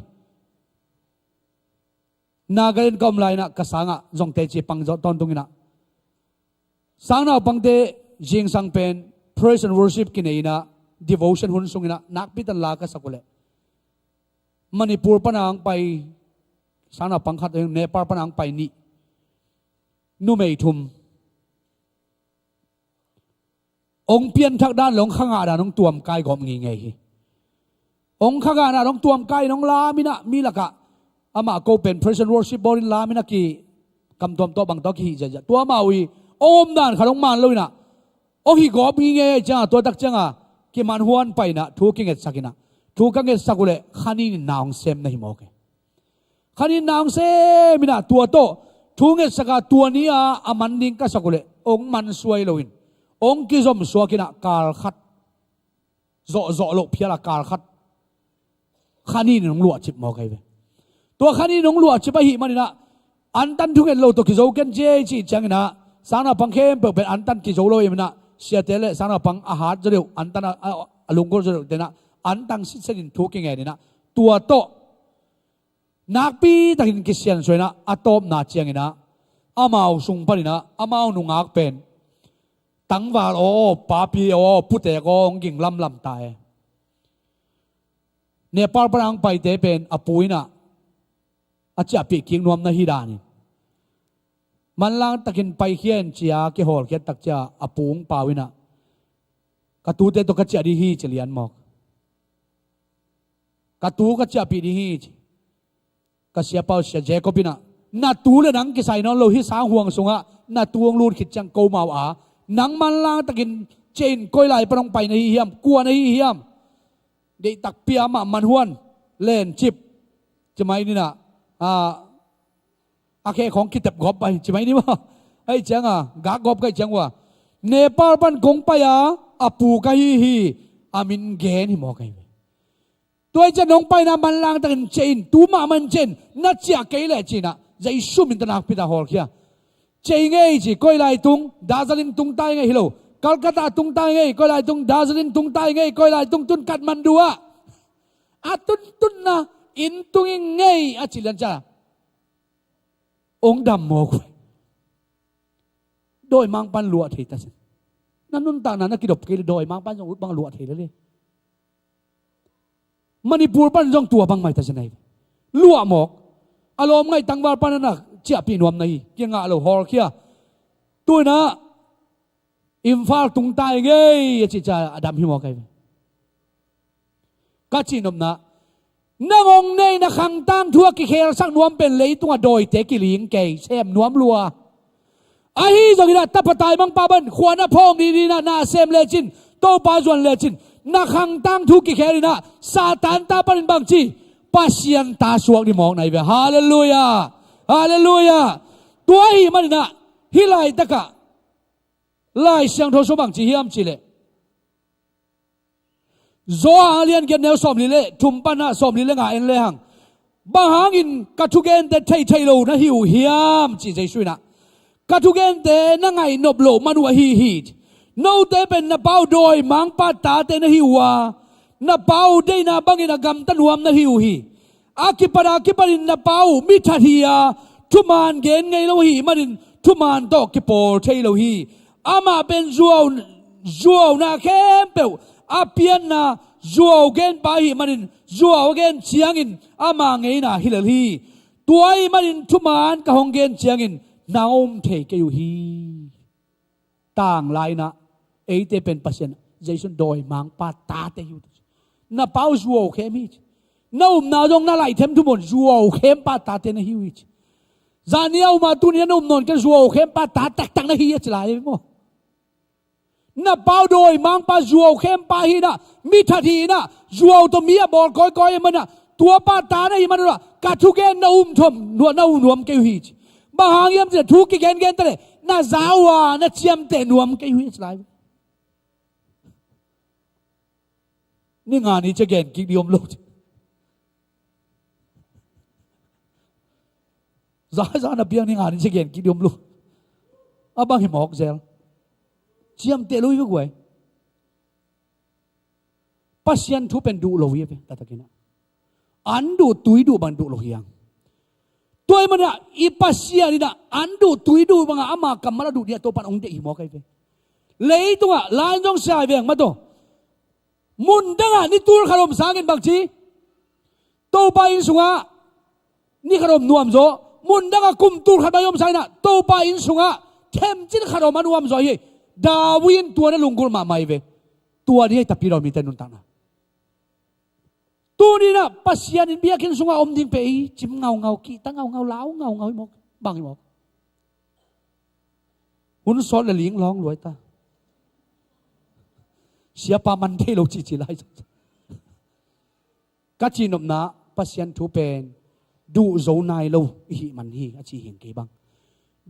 nagarin kom lai na kasanga jong te chi pang zo ton tungina sang na pang te jing sang pen praise and worship kineina devotion hun sungina nak pitan la ka sakule manipur panang pai sang na pang khat nepal panang pai ni nu mei thum ong pian thak dan long khanga da nong tuam kai gom ngi ngei hi ong khanga na nong tuam kai nong la mina mi laka ama ko pen praise and worship borin la mina ki kam tom to bang to ki ja tua mawi om dan khalong man loina o hi gom ngi nge cha to tak changa ki man huan pai na thu ki nget sakina thu ka nget sakule khani naung sem na hi mo ke khani naung se mina tua to thu nget saka tua ni a amanding ka sakule ong man suai loin องกิจอมสวกินะกาลขัดโจโลเพียละกาลขัดขานี่น้องหลวดจิบมอไกเวตัวขานี่น้องหลวดจิบไปหิมันนี่นะอันตันทุกเงินโลตัวกิจโจกันเจจีจังนะสารพังเข้มเปิดเป็นอันตันกิจโจโลเองนะเสียเตเลสารพังอาหารจะเร็วอันตันลุงก็จะเร็วเดนะอันตังสิสินทุกยังไงเนี่ยนะตัวโตนักปีตะกินกิเซียนสวยนะอัตอมนาเจียงนะอามาเอาสุงปนินะอามาเอาหนุ่งอักเป็นตั้งวาลโอปาปีโอพุทธเอกองกิ่งลำตายเนี่ยปาร์ปรังไปเตเป็นอปุยนะอาจจะปีกิ่งนวมนะฮิดานี่มันล่างตะกินไปเขียนเจียกิฮอลเขียนตักจะอปุงปาวินะกระตูเตตัวกระเจียดีฮีเฉลียนหมอกกระตูกระเจียปีดีฮีกระเสียเปาเสียเจก็ปีนะนาตูเลยนังกิใส่นอนโลหิตสาห่วงสงะนาตูงลูดขิดจังโกมาอานังมันล่างตะกินเจนก้อยไหลไปลงไปในเฮียมกลัวในเฮียมเด็กตักเปียมามันห้วนเล่นจิบจะไหมนี่นะอาเคของคิดตับกบไปจะไหมนี่ว่าไอ้เจ้ากากบก็เจ้าว่าเนปาลปันกงไปอาปูกะฮีอามินเกนี่มอไกตัวจะนงไปนะมันล่างตะกินเจนตูมามันเจนนัดเจียเกยเลยจีนะจะอิสุมินตนักพิดาฮอลเคียเจงไงจีก้อยไหลตุงดาร์จิลิงตุงใต้ไงฮิโลกัลกัตตาตุงใต้ไงก้อยไหลตุงดาร์จิลิงตุงใต้ไงก้อยไหลตุงตุนกัดมันดัวตุนนะอินตุงไงอาจิลันจ้าองดำโมกุโดยมังปันลัวเทตัสนั่นนุ่นต่างนั้นนักกิจดกิจโดยมังปันจงอุดบังลัวเทเลยมณีปูปันจงตัวบังไม่ตัสไหนลัวหมอกอารมณ์ไงตังวาปันนักเจียปีนวมในเกี่ยงอะเราฮอลเคียตัวนะอิมฟาลตุงใต้ไงจิจ่าอดัมฮิมอไกกัจจินมนะนางองในนักขังตั้งทั่วกิเคลสักนวมเป็นเลยตัวโดยเตกิลิงเกยเซมนวมลัวไอ้จงกินะตับตายมังปาบันขวานาพองดีๆนะนาเซมเลจินโตปาจวนเลจินนักขังตั้งทุกกิเคลนะซาตานตาปันบางจีปัสยันตาสวงที่มองในเวฮาเลลูยาฮาเลลูยาตัวฮีมันนะฮิไลตะกะไล่เสียงโทสบังจีฮิมจีเลโซอาเลียนเกนเนลสอมลิเลทุมปนะสอมลิเลงาเอ็นเลหังบางหางอินกัทุเกนเตไทโลนะฮิวฮิมจีใจช่วยนะกัทุเกนเตนะไงนบโลมันวะฮีโนเตเป็นนะเป้าโดยมังปาตาเตนะฮิวานะเป้าได้นะบังอินะกัมตันวมนะฮิวฮีอากิปารินนะเป้ามิทัทียาทุมานเกนไงโลฮีมันทุมานตอกกิโปเทโลฮีอามาเป็นจัวนะเข้มเปวอาเปียนนะจัวเกนไปฮีมันจัวเกนเชียงอินอามาไงนะฮิเลลีตัวไอ้มันทุมานกะฮงเกนเชียงอินนาอมเทเกยูฮีต่างลายนะเอเตเป็นปัสยนใจสุนโดยมังปาตาเตยูนะเป้าจัวเข้มฮีน้องนาจงน่าไล่เทมทุกคนจัวเข้มปาตาเตนะฮิวิชจานี่เอามาตุนี้นุ่มนนกันจัวเข้มปาตาตักนะฮิยจะไล่มั้งน่าเป้าโดยมังปาจัวเข้มปาฮีนะมิทัทีนะจัวตัวมีบอลก้อยมันนะตัวปาตานะฮิมันว่ากัทุเกนน่าทมนวลนวมเกฮิชบางอย่างจะทุกเกนแต่เลยน่าสาวน่าเชียมเตนวมเกฮิชไล่นี่งานนี้จะเกนกิดิยมโลกzah na biang ni ngani che gen ki diom lu abang hi mok zel chiam te lui gwe pasien thu pen du lo wi pe tatakina andu tui du ban du lo hiang toy mana I pasia ni da andu tui du banga ama kamala du dia to pan ong de hi mok kai pe lei tunga lan jong sai veng ma to mun danga ni tur kharom sangin bang chi to pa in sunga ni kharom nuam zoมุนดังกุมตูขัดยมใส่น่ะโตปาอินสุงะเทมจินขดมันวมซอยดาวินตัวนั้นลุงกุลมาไม่เวตัวนี้แต่พี่เรามีแต่นุนตังนะตัวนี้นะปัสยานินเบียกินสุงะอมดิ้งไปจิมเงากีตั้งเงาเล้าเงาหมกบังหมกหุ่นซอดเลยเลี้ยงร้องรวยตาเสียปามันเทโลจิไลกัจจินมนะปัสยันทูเป็นดูโจนายเราฮิมันฮีอาชีเห็นกี่บัง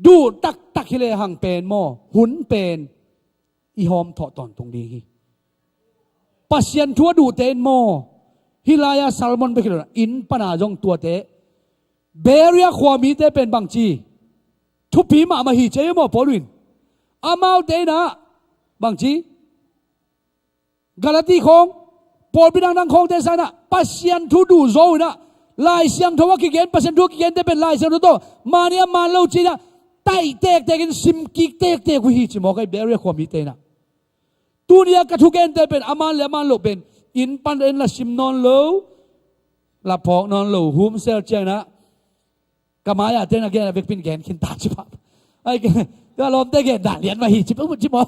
ดูตักฮิเลหังเป็นหม้อหุ่นเป็น อีหอมถอตอนตรงนี้ปัสยันทัวดูเตนโมฮิลายาซาลมอนไปคิดว่าอินปนาจงตัวเตเบรียความมีเตเป็นบางจีทุพีมาหิเจยมอพอลินอามาเตนะบางจีกาลาตีคงพอบิดังดังคงเตสานะปัสยันทัวดูโซนะลายเสียงทว่ากิเกนปัสยันทัวกิเกนเตเป็นลายเสียงตัวมาเนี่ยมาเล่าจีนะไต่เตกเตกินซิมกิเตกเตกุหิจิมอไกเบรียความมีเตนะตัวนี้กระทุกเกนเตเป็นอามาเลมันโลเป็นอินปันเอ็นละซิมนอนโลละพอกนอนโลหุมเซลเจนะกามายาเตนะเกนเวกปินเกนขินตาจิบะไอ้ก็ลมเตเกนด่าเลียนมาหิจิบะจิมอ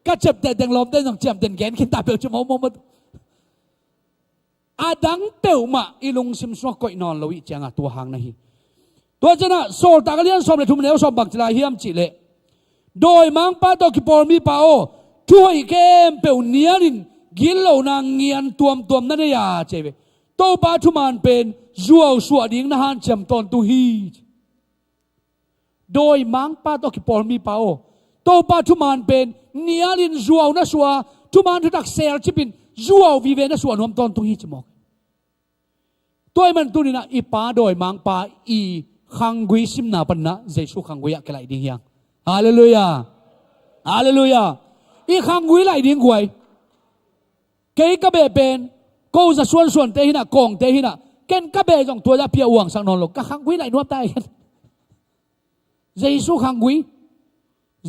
ก็เจ็บแต่ดังลมเตต้องเจ็บเต็นเกนขินตาเปลจิมอมดอาดังเปลมาอีลุงซิมสวกก่อยนอนโลวิจังตัวหางนะฮิตัวเจนะโซลตากเลียนสอมเลยทุ่มเนวสอมบักจลายเฮียมจิเลโดยมังป้าตอกิปอลมีป้าโอช่วยเกมเปลเนียรินกินเหล่านางเงียนตัวนั่นเนี่ยเจ็บโตป้าทุมานเป็นจัวสวดดิ้งนะฮันจำตอนตุฮีโดยมังป้าตอกิปอลมีป้าโอโตป้าทุมานเป็นเนียรินจัวนะสัวทุมานทุตักเซลจิบินจัววิเวนะสัวนวมตอนตุฮีจมอกตัวมันตุนี่นะอีป้าโดยมังป้าอีขังกุยซิมนาปันนะเจสุขังกุยอะกลายดิ้งยังฮาเลลูยาฮาเลลูยาอีขังกุยไหลดิ้งกวยเกยกะเบเป็นกูจะส่วนเตหินะกองเตหินะเกนกะเบจงตัวจะเพียวหวังสังนนหลกกะขังกุยไหลนวบได้กันเจสุขังกุย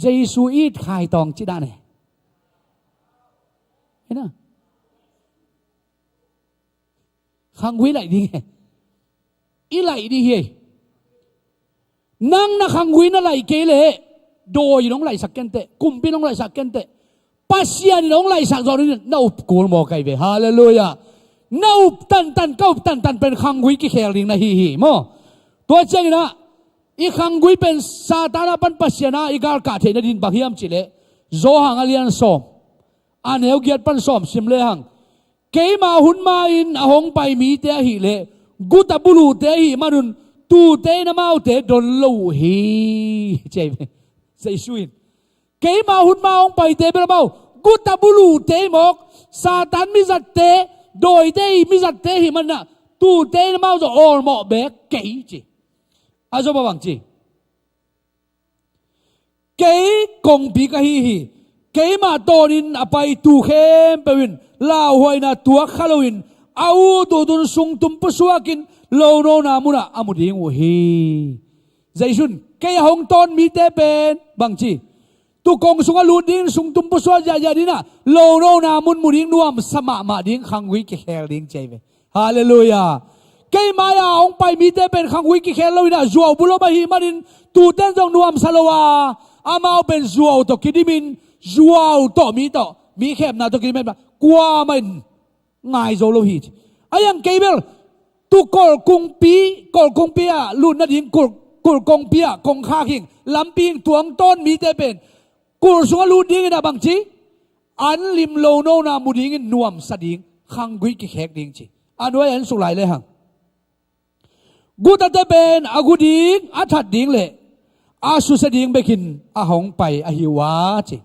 เจสุอีดขายตองจิดาเนี่ยเห็นนะขังกุยไหลดิ้งอีไหลดิ้งเฮนั่งนะขังกุยนั่นไหลเกยเลยโดยน้องไหลสักเกนเตกุมพี่น้องไหลสักเกนเตปัสยาน้องไหลสักจอนี่น่าอุปกูลมอกไกเวฮาเลลูยาน่าอุปตันก็อุปตันเป็นขังกุยกิเคลิงนะฮีโมตัวเจ้านะอีขังกุยเป็นซาตานาปันปัสยานะอีกาลกาเทนดินบักฮิมจิเลโจหังอเลียนสอมอันเฮวเกียรปันสอมซิมเลหังเกยมาหุนมาอินอหงไปมีเตะฮีเลกุตบุลูเตะฮีมาดุนตูเตนะมาอุเตดนลูฮีเจ้าใส่ชุนเกยมาหุนมาองไปเตะเปล่ากุตบุลูเตะหมกซาตานมิจัดเตะโดยเตะมิจัดเตะหิมันนะตูเตะมาจะออร์หมอกเบกเกยจีอาจจะบอกจีเกยกงปีกะฮีเกยมาโตนินอไปตูเข้มไปวินลาหวยนะตัวขลวินเอาตัวตุนสุงตุมปสวากินโลโนนามุนะอามุดิงวฮีใจชุนเกยหงตอนมีเตเป็นบางจีตุกงสุงอลูดิงสุงตุมปสวายาดินะโลโนนามุนมุดิงนวมสมามาดิงขังวิกิเคลดิงใจเวฮาเลลูยาเกยมายาองไปมีเตเป็นขังวิกิเคลลวินะจัวบุโลบาฮีมาดินตูเต้นจงนวมสลวาอามาเป็นจัวตกิดิมินจัวต่อมีแคบนาตกิดิมินกว่ามันง่ายโซโลฮีอายังเกยเบลตุกอลกงปีอะลุนนัดิงกอลกงปีอะกงข้าหิงลำปิงตัวงต้นมีเตเป็นกุลสวลุดิงนะบางทีอันลิมโลโนนามุดิงนวมสดิงขังกุยกิแขกดิงจีอันไว้อันสุไลเลยหังกูตัดเตเป็นอากูดิงอาทัดดิงเลยอาสุสดิงไปกินอาหงไปอาหิวาจี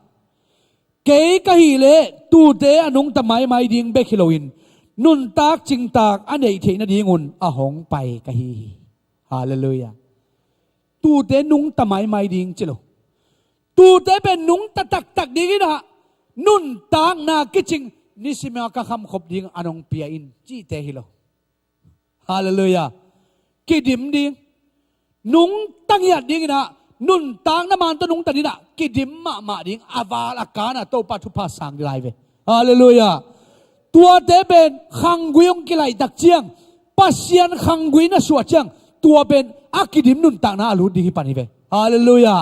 เกยกะฮีเลตูเตอนุงตะไมดิงเบคิโลอินนุนตากจิงตากอันเดเทนดีงุนอาหงไปกะฮีฮาเลลูยาตูเตนุงตะไมดิงจิโลตูเตเป็นนุงตะตักดิงนะนุนตากนากิจิงนิสิมากะคำขบดิงอันองเปียอินจีเตฮิโลฮาเลลูยากิดิมดิงนุงตั้งยัดดิงนะนุนตากน้ำมันตะนุงตะดินะกิดิมมาดิงอาวาลากานะโตปัทุภาสังไลเวฮาเลลูยาตัวเตเป็นขังกุยงกิไลดักเจียงปัสยันขังกุยนะสวดเจียงตัวเป็นอากิดิมนุนต่างนะอาลูดีฮิปานิเวฮาเลลูยา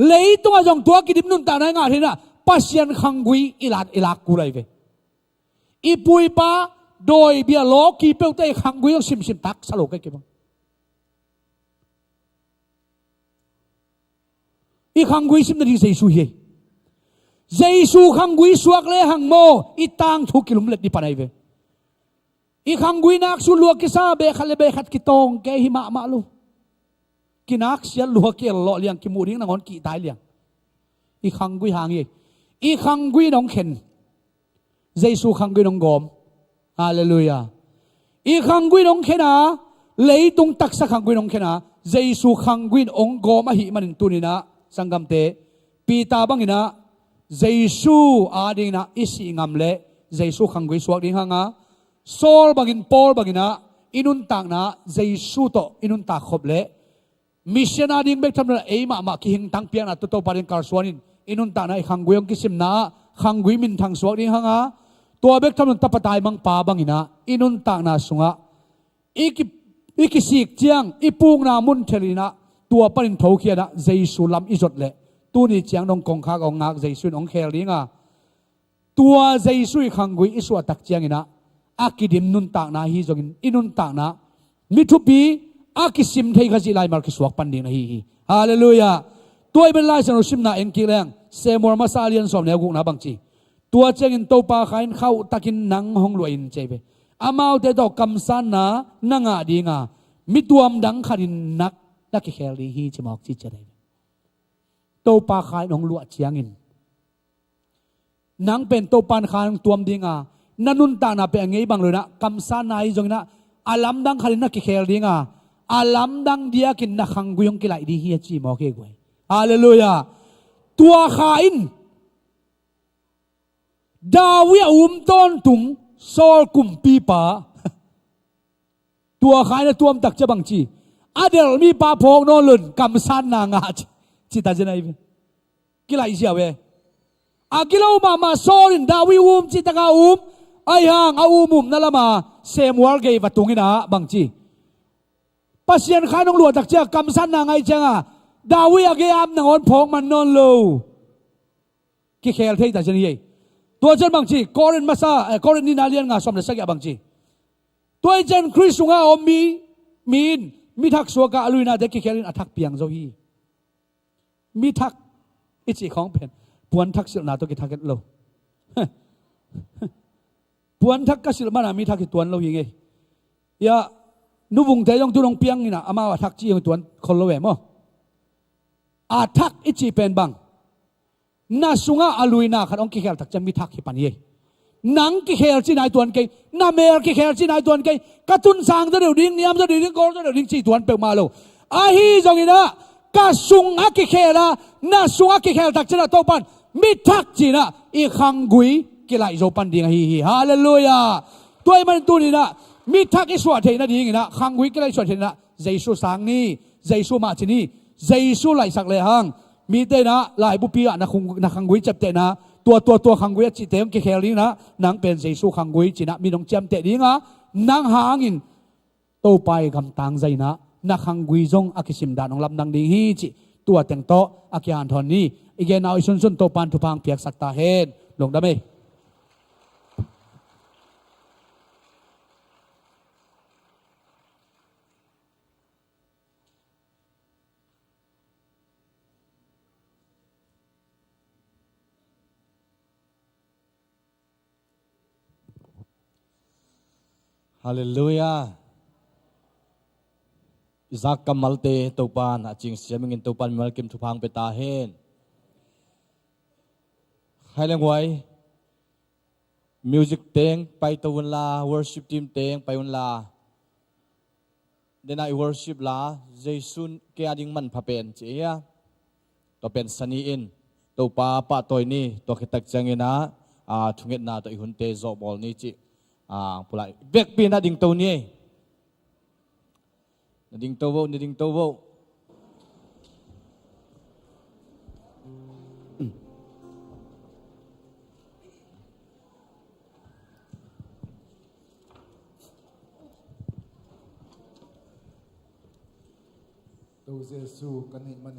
เลยตัวจงตัวกิดิมนุนต่างนะงาเทนะปัสยันขังกุยอิลักกูไลเวอีปุยปาโดยเบียโลกีเปลเตขังกุยงซิมตักสโลกเก็บอีขังกุยซิมนาดีเซซูเฮเจสูขังกุยสวกเลหังโมอีตังทุกกิโลเมตรดิปานายเวอีขังกุยนักสุลวกกิซาเบขัดเลเบขัดกิตองแกหิมะมาลูกิ กินักเสียลัวเกลเลาะเลียงกิมูดิ้งนางอนกี่ตายเลียงอีขังกุยหางอีขังกุยน้องเข็นเยซูขังกุยน้องกอมฮาเลลูยาอีขังกุยน้องเข็นเลยตรงตักสักขังกุยน้องเข็นเยซูขังกุยองกอมหิมันตุนินะสังกัมเตปีตาบังอินะเยซูอาดินะอิสิงามเละเยซูขังกุยสวกดิ้งหางโซลบังอินปอลบังอินะอินุนตากนะเยซูโตอินุนตากขบเละมิชชันนาดิ้งเบกทำนั้นเอมามาคิหิงตังเปียนะตัวปารินการสวนินอินุนตากนะขังกุยองกิสิมนะขังกุยมินทางสวกดิ้งหางตัวเบกทำนั้นตับปะตายมังปาบังอินะอินุนตากนะสุงะอีกสิกเจียงอีปูงนามุนเทลีนะตัวปรินทวีนะเยซูลำอิจดเละตัวนี้เจียงนงกงคากองงักเยซูนองเคลิงตัวเยซูขังกุยอิสวตักเจียงอินะอากิดิมนุนตากนาฮีจงอินุนตากนามิทุปีอากิสิมเทกจิไลมาร์กิสวกปันดิงนาฮีฮาเลลูยาตัวเป็นลายสนุสิมนาเอ็นกิเลงเซมอร์มาซาเลียนสอมเนกุกนาบังจีตัวเจงินโตปาขายเข้าตักินนังห้องรวยอินเจเบอามาเตดอกคำสันนานังอาดีงามิตัวมดังขัดินนักเคลีฮีจะมอกจิเจได้โตปาขายน้องลวดเชียงินนังเป็นโตปานขายตัวมดีงานันุนตานาเปงไงบางเลยนะคำสานายจงนะอาลัมดังขันนักเคลีงาอาลัมดังเดียกินนักขังกุยงกิไลดีเฮียจีมอเกกวยฮาเลลูยาตัวขาอินดาวิต้นตุงโซลกุมปีปาตัวขายนะตัวมตักจะบังจีอาเดลมีปาพงนอนลุนคำสานนางาจิตาเจนัยกิไลเสียเวอากิโลมาโซลินดาวิจิตากาไอ้ห่างเอามุมนั่นละมาเซมวอลเกย์ประตูงินะบางจีปัสยันข้าน้องหลวงตักเจ้ากำสันนางไอเจ้าดาวิอาเกยามนางอนพงมันนอนโลกิเคลเทแต่เจนี่ตัวเจนบางจีกอรินมาซากอรินนินาเลียนงาสมเด็จสักอย่างบางจีตัวเจนคริสต์งาอมีทักสัวกาลุยนาเด็กกิเคลินอัทักเปียงโจฮีมีทักอิจิของเป็นปวนทักสิลนาตัวกิทักเกตโลปวนทักกสิลมานามีทักกิตวนเราอย่างไงยานุบุงเตยองตุลงเปียงนี่นะอามาว่าทักจีของตวนคนละแหวมอาทักอิจิเป็นบังนาสุงาอลุยนาขันองกิเคลทักจะมีทักที่ปันยี่นังกิเคลจีนายตวนเกยนาเมลกิเคลจีนายตวนเกยกระตุนสางจะเดี๋ยวดิ้งเนียมจะเดี๋ยวดิ้งโกลจะเดี๋ยวดิ้งจีตวนเปิดมาโลอาฮีจงอินะกะสุงอากิเคลนาสุงอากิเคลทักจะได้โตปันมีทักจีนะอีขังกุยกิไลโจปันดิงฮีฮาเลลูยาตัวมันตัวนี้นะมีทักอิสวาเทนะดีงี้นะขังกุยกิไลสวาเทนะเยซูสังนี่เยซูมาที่นี่เยซูไหลสักเลยหังมีเตนะหลายบุปีอ่ะนะขังกุยจับเตนะตัวขังกุยจิตเต็มกิเคลิงนะนังเป็นเยซูขังกุยจีนะมีน้องเจมเตดีงะนังหางินโตไปคำตังใจนะนักขังกุยจงอากิสิมดานองลำดังดีฮีจิตัวแต่งโตอากิฮันทอนนี่อีกแนวอิสุนโตปันทุพังเปียกสัตตาเฮนลงได้ไหมฮาเลลูยาจากกัมมัลเตตุปานจริงเสียมิงินตุปันมัลกิมทุพังเปตาเฮนให้เลี้ยงไว้มิวสิกเต็งไปตะวันลา worship team เต็งไปวันลาเดนาย worship ลาเจสุนเกียดิงมันพะเป็นเจียตัวเป็นสันีอินตัวปาปะตัวนี้ตัวขิตักจังเงินะทุงเงินนาตัวอีหุ่นเตจอบอลนี้จิปุไลเบกปีนาดิ่งตัวนี้นาดิ่งตัวตัวเยซูกันนี่มัน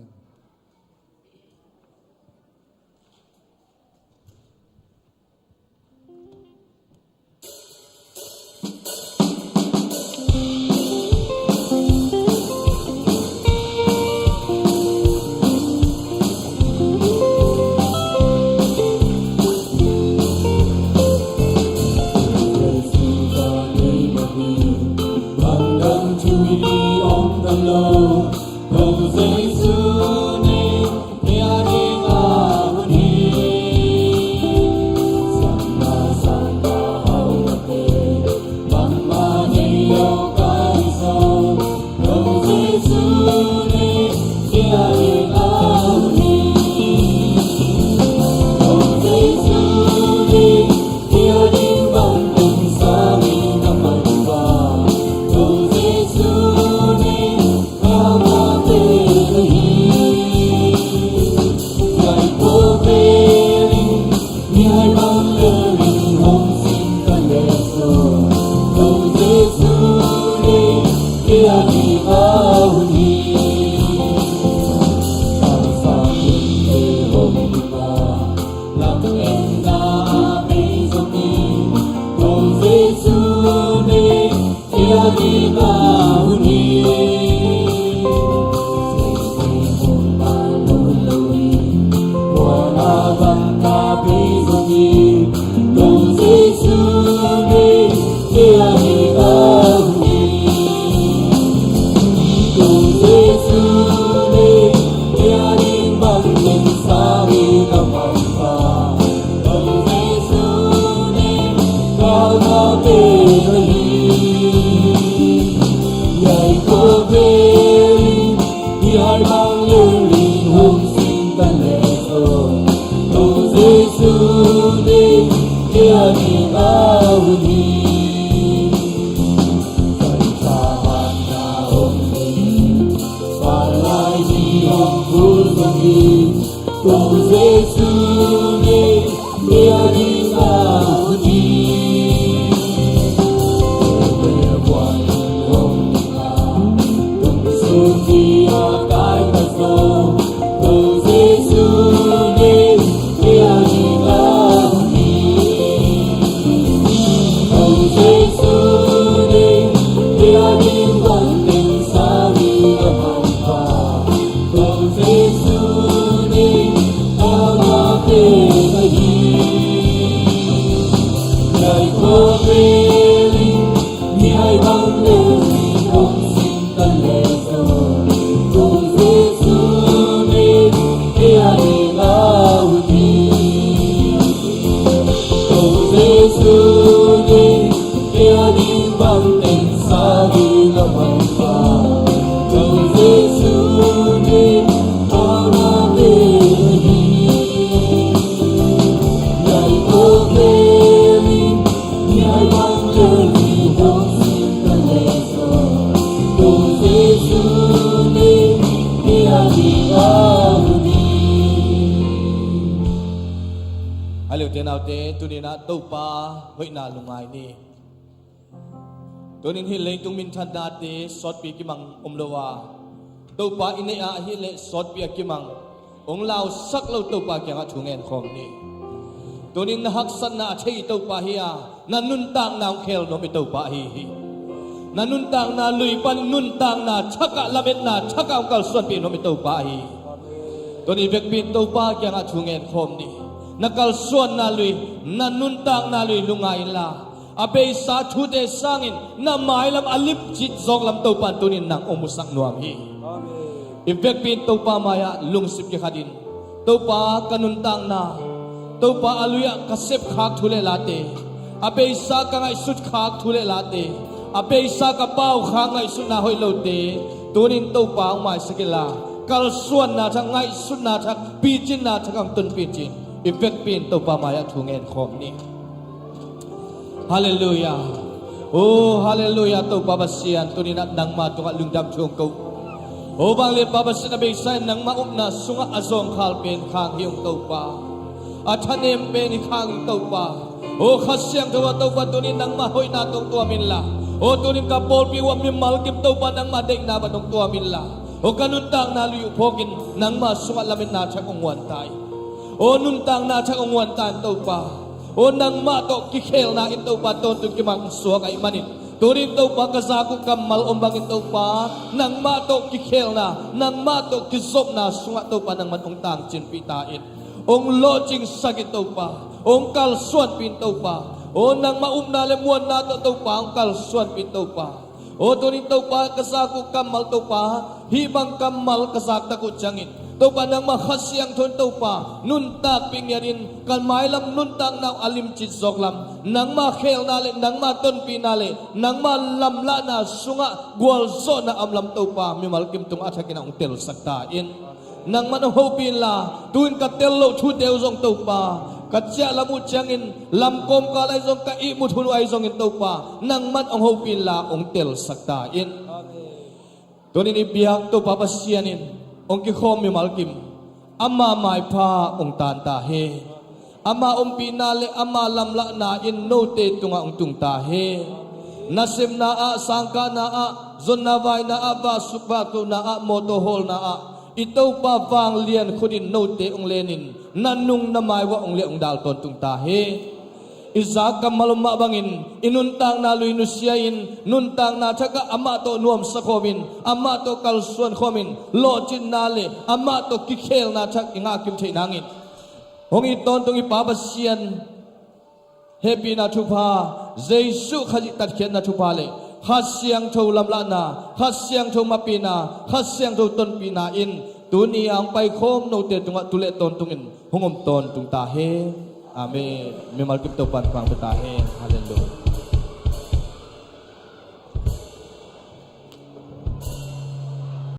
Tunin hiling tung min chan dati sot pi kimang umlowa. To pa ine a hile sot pi kimang ong lao sak lo to pa kyang chungen khom ni. Tunin hak san na chei to pa hiya nanun tang na khel no mi to pa hi. Nanun tang na lui pan nun tang na chaka labet na chaka kal sot pi no mi to pa hi. Tunin bek pi to pa kyang chungen khom ni. Nakal suan na lui nanun tang na lui lungai la. Abe sa thude sangin na mailam alip chit zong lam to pan tunin nang umusak nuam hi. Ibek pin to pa maya lungsip ke khadin. To pa kanuntang na. To pa aluya kasep khak thule late. Abe sa ka ngai sut khak thule late. Abe sa ka pau khak ngai sut na hoi lote. Tunin to pa mai sakila. Kal suan na thang ngai sut na thak pichin na thakang tun pichin. Ibek pin to pa maya thungen khom ni. Hallelujah. Oh hallelujah to babasian to ni nang ma tunga lungdam chung ko. Oh bang le babasin na beisay nang maumna sunga azong kalpen khang hiung to pa. At hanem pe ni khang to pa. Oh khasyang to pa to ni nang mahoy na tong tuamin la. Oh to ni kapol pi wa mi malkim to pa nang madeng na ba tong tuamin la. Oh kanuntang na luyu pogin nang ma sunga lamin na chak ungwan tay. Oh nuntang na chak ungwan tan to pa. O nang mato kikhel na ito pa to kimang suwag ay manin. Turin to pa kasako kamal umbang ito pa. Nang mato kikhel na. Nang mato kisop na sunga to pa nang manong tang chinpitain. Ong lodging sakit to pa. Ong kalsuan pinto pa. O nang maumna lemuan na to pa. Ang kalsuan pinto pa. o tunin to pa kasaku kamal to pa hibang kamal kasak takut jangin to pa nang mahasyang thon to pa nun tak pingyarin kan mailam nun tak naw alim chit zoklam nang ma khel nale nang ma ton pinale nang ma lamla na sunga gwal zo na amlam to pa mi malkim tung athakin ang tel sakta in nang man hopin la tuin ka tel lo thu deu zong to pa katja lamu changin lam kom ka lai zong ka i mu thulu ai zong in to pa nang man ang hopin la ong tel sakta in tunin ibiak to pa pasianin ong ki khom mi malkim amma mai pha ong tan ta he amma ong pinale amma lamla na in no te tunga ong tung ta he nasim na a sangka na a zonna vai na a ba sukba tu na a moto hol na a ito pa wang lian khudin no te ong lenin nanung na mai wa ong le ong dal ton tung ta he Izak kamaluma bangin inuntang na luinusyain nuntang na taga ama to nuam sakomin ama to kalsuan khomin lochin nale ama to kikhel na tak ingakim thinangin hongi ton tung ipabasian happy na thupa jesu khaji tat khen na thupa le hasyang tho lamla na hasyang tho mapina hasyang tho ton pina in tuniang pai khom no te tunga tule ton tungin hungom ton tung ta he Amen. May malkip to pan pang betahe. Hallelujah.